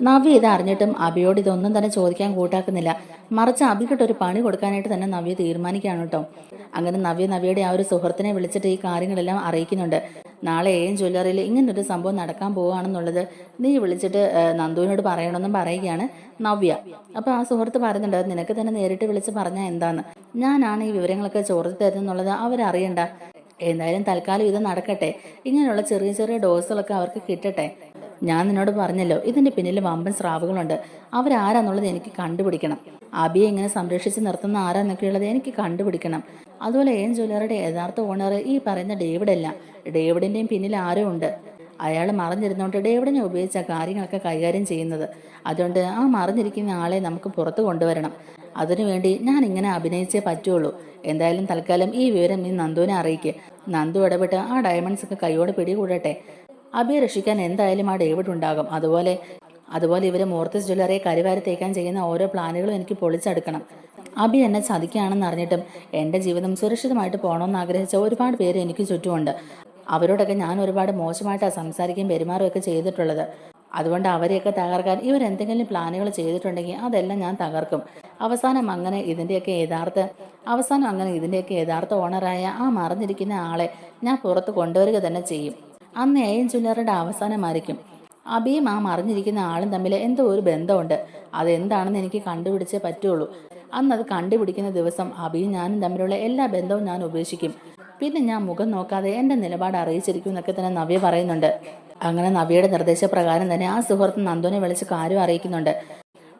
നവ്യ ഇത് അറിഞ്ഞിട്ടും അബിയോട് ഇതൊന്നും തന്നെ ചോദിക്കാൻ കൂട്ടാക്കുന്നില്ല. മറിച്ച് അബിക്കിട്ടൊരു പണി കൊടുക്കാനായിട്ട് തന്നെ നവ്യ തീരുമാനിക്കുകയാണ് കേട്ടോ. അങ്ങനെ നവ്യയുടെ ആ ഒരു സുഹൃത്തിനെ വിളിച്ചിട്ട് ഈ കാര്യങ്ങളെല്ലാം അറിയിക്കുന്നുണ്ട്. നാളെ AN ജ്വല്ലറിയിൽ ഇങ്ങനൊരു സംഭവം നടക്കാൻ പോവുകയാണെന്നുള്ളത് നീ വിളിച്ചിട്ട് നന്ദുവിനോട് പറയണമെന്നും പറയുകയാണ് നവ്യ. അപ്പോൾ ആ സുഹൃത്ത് പറയുന്നുണ്ട്, നിനക്ക് തന്നെ നേരിട്ട് വിളിച്ച് പറഞ്ഞാൽ എന്താന്ന്, ഞാനാണ് ഈ വിവരങ്ങളൊക്കെ ചോർത്തി തരുന്നുള്ളത് അവരറിയണ്ട, എന്തായാലും തൽക്കാലം ഇത് നടക്കട്ടെ, ഇങ്ങനെയുള്ള ചെറിയ ചെറിയ ഡോസുകളൊക്കെ അവർക്ക് കിട്ടട്ടെ. ഞാൻ നിന്നോട് പറഞ്ഞല്ലോ ഇതിന്റെ പിന്നിൽ വമ്പൻ സ്രാവുകളുണ്ട്, അവരാരാന്നുള്ളത് എനിക്ക് കണ്ടുപിടിക്കണം. അബിയെ ഇങ്ങനെ സംരക്ഷിച്ച് നിർത്തുന്ന ആരാന്നൊക്കെയുള്ളത് എനിക്ക് കണ്ടുപിടിക്കണം. അതുപോലെ AN ജ്വല്ലറിയുടെ യഥാർത്ഥ ഓണർ ഈ പറയുന്ന ഡേവിഡല്ല, ഡേവിഡിന്റെയും പിന്നിൽ ആരോ ഉണ്ട്. അയാൾ മറിഞ്ഞിരുന്നോണ്ട് ഡേവിഡിനെ ഉപയോഗിച്ച കാര്യങ്ങളൊക്കെ കൈകാര്യം ചെയ്യുന്നത്. അതുകൊണ്ട് ആ മറിഞ്ഞിരിക്കുന്ന ആളെ നമുക്ക് പുറത്തു കൊണ്ടുവരണം. അതിനുവേണ്ടി ഞാൻ ഇങ്ങനെ അഭിനയിച്ചേ പറ്റുള്ളൂ. എന്തായാലും തൽക്കാലം ഈ വിവരം നീ നന്ദുവിനെ അറിയിക്കുക. നന്ദു ഇടപെട്ട് ആ ഡയമണ്ട്സ് ഒക്കെ കൈയോട് പിടികൂടട്ടെ. അബിയെ രക്ഷിക്കാൻ എന്തായാലും ആ ഡേവിഡ് ഉണ്ടാകും. അതുപോലെ ഇവര് മൂർത്തിസ് ജ്വല്ലറിയെ കരിവാരി തേക്കാൻ ചെയ്യുന്ന ഓരോ പ്ലാനുകളും എനിക്ക് പൊളിച്ചെടുക്കണം. അബി എന്നെ ചതിക്കുകയാണെന്ന് അറിഞ്ഞിട്ടും എൻ്റെ ജീവിതം സുരക്ഷിതമായിട്ട് പോകണമെന്ന് ആഗ്രഹിച്ച ഒരുപാട് പേര് എനിക്ക് ചുറ്റുമുണ്ട്. അവരോടൊക്കെ ഞാൻ ഒരുപാട് മോശമായിട്ടാണ് സംസാരിക്കുകയും പെരുമാറുകയൊക്കെ ചെയ്തിട്ടുള്ളത്. അതുകൊണ്ട് അവരെയൊക്കെ തകർക്കാൻ ഇവരെന്തെങ്കിലും പ്ലാനുകൾ ചെയ്തിട്ടുണ്ടെങ്കിൽ അതെല്ലാം ഞാൻ തകർക്കും. അവസാനം അങ്ങനെ ഇതിൻ്റെയൊക്കെ യഥാർത്ഥ ഓണറായ ആ മറഞ്ഞിരിക്കുന്ന ആളെ ഞാൻ പുറത്ത് കൊണ്ടുവരിക തന്നെ ചെയ്യും. അന്ന് എയും ജ്വല്ലറിയുടെ അവസാനമായിരിക്കും. അബിയും ആ മറിഞ്ഞിരിക്കുന്ന ആളും തമ്മിൽ എന്തോ ഒരു ബന്ധമുണ്ട്. അതെന്താണെന്ന് എനിക്ക് കണ്ടുപിടിച്ചേ പറ്റുള്ളൂ. അന്നത് കണ്ടുപിടിക്കുന്ന ദിവസം അബിയും ഞാനും തമ്മിലുള്ള എല്ലാ ബന്ധവും ഞാൻ ഉപേക്ഷിക്കും. പിന്നെ ഞാൻ മുഖം നോക്കാതെ എൻ്റെ നിലപാട് അറിയിച്ചിരിക്കും എന്നൊക്കെ തന്നെ നവ്യ പറയുന്നുണ്ട്. അങ്ങനെ നവ്യയുടെ നിർദ്ദേശപ്രകാരം തന്നെ ആ സുഹൃത്ത് നന്ദുവിനെ വിളിച്ച് കാര്യം അറിയിക്കുന്നുണ്ട്.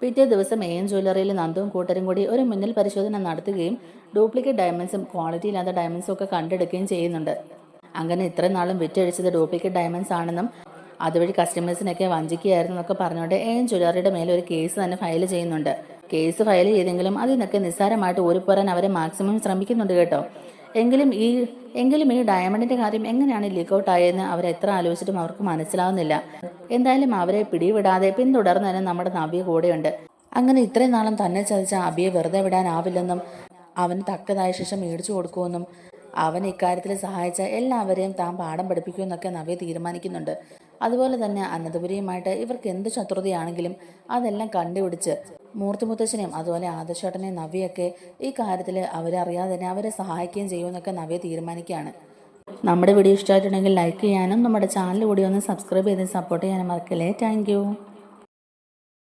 പിറ്റേ ദിവസം എയും ജ്വല്ലറിയിൽ നന്ദുവും കൂട്ടരും കൂടി ഒരു മുന്നിൽ പരിശോധന നടത്തുകയും ഡ്യൂപ്ലിക്കേറ്റ് ഡയമണ്ട്സും ക്വാളിറ്റി ഇല്ലാത്ത ഡയമണ്ട്സും ഒക്കെ കണ്ടെടുക്കുകയും ചെയ്യുന്നുണ്ട്. അങ്ങനെ ഇത്രയും നാളും വിറ്റഴിച്ചത് ഡ്യൂപ്ലിക്കേറ്റ് ഡയമണ്ട്സ് ആണെന്നും അതുവഴി കസ്റ്റമേഴ്സിനൊക്കെ വഞ്ചിക്കുകയായിരുന്നു എന്നൊക്കെ പറഞ്ഞുകൊണ്ട് എയും ജ്വല്ലറിയുടെ മേലെ ഒരു കേസ് തന്നെ ഫയൽ ചെയ്യുന്നുണ്ട്. കേസ് ഫയൽ ചെയ്തെങ്കിലും അതിൽ നിന്നൊക്കെ നിസ്സാരമായിട്ട് ഓടിപ്പോരാൻ അവരെ മാക്സിമം ശ്രമിക്കുന്നുണ്ട് കേട്ടോ. എങ്കിലും ഈ ഡയമണ്ടിന്റെ കാര്യം എങ്ങനെയാണ് ലീക്കൗട്ട് ആയതെന്ന് അവരെത്ര ആലോചിച്ചിട്ടും അവർക്ക് മനസ്സിലാവുന്നില്ല. എന്തായാലും അവരെ പിടിവിടാതെ പിന്തുടർന്ന് തന്നെ നമ്മുടെ നവ്യ കൂടെയുണ്ട്. അങ്ങനെ ഇത്രയും നാളും തന്നെ ചതിച്ച അബിയെ വെറുതെ വിടാനാവില്ലെന്നും അവന് തക്കതായ ശിക്ഷ മേടിച്ചു കൊടുക്കുമെന്നും അവൻ ഇക്കാര്യത്തിൽ സഹായിച്ച എല്ലാവരെയും താൻ പാഠം പഠിപ്പിക്കുമെന്നൊക്കെ നവ്യ തീരുമാനിക്കുന്നുണ്ട്. അതുപോലെ തന്നെ അനന്തപുരിയുമായിട്ട് ഇവർക്ക് എന്ത് ശത്രുതയാണെങ്കിലും അതെല്ലാം കണ്ടുപിടിച്ച് മൂർത്തി മുത്തശ്ശനെയും അതുപോലെ ആദർശേട്ടനെയും നവ്യൊക്കെ ഈ കാര്യത്തിൽ അവരറിയാതെ തന്നെ അവരെ സഹായിക്കുകയും ചെയ്യുമെന്നൊക്കെ നവ്യ തീരുമാനിക്കുകയാണ്. നമ്മുടെ വീഡിയോ ഇഷ്ടമായിട്ടുണ്ടെങ്കിൽ ലൈക്ക് ചെയ്യാനും നമ്മുടെ ചാനൽ കൂടി ഒന്ന് സബ്സ്ക്രൈബ് ചെയ്ത് സപ്പോർട്ട് ചെയ്യാനും മറക്കല്ലേ. താങ്ക്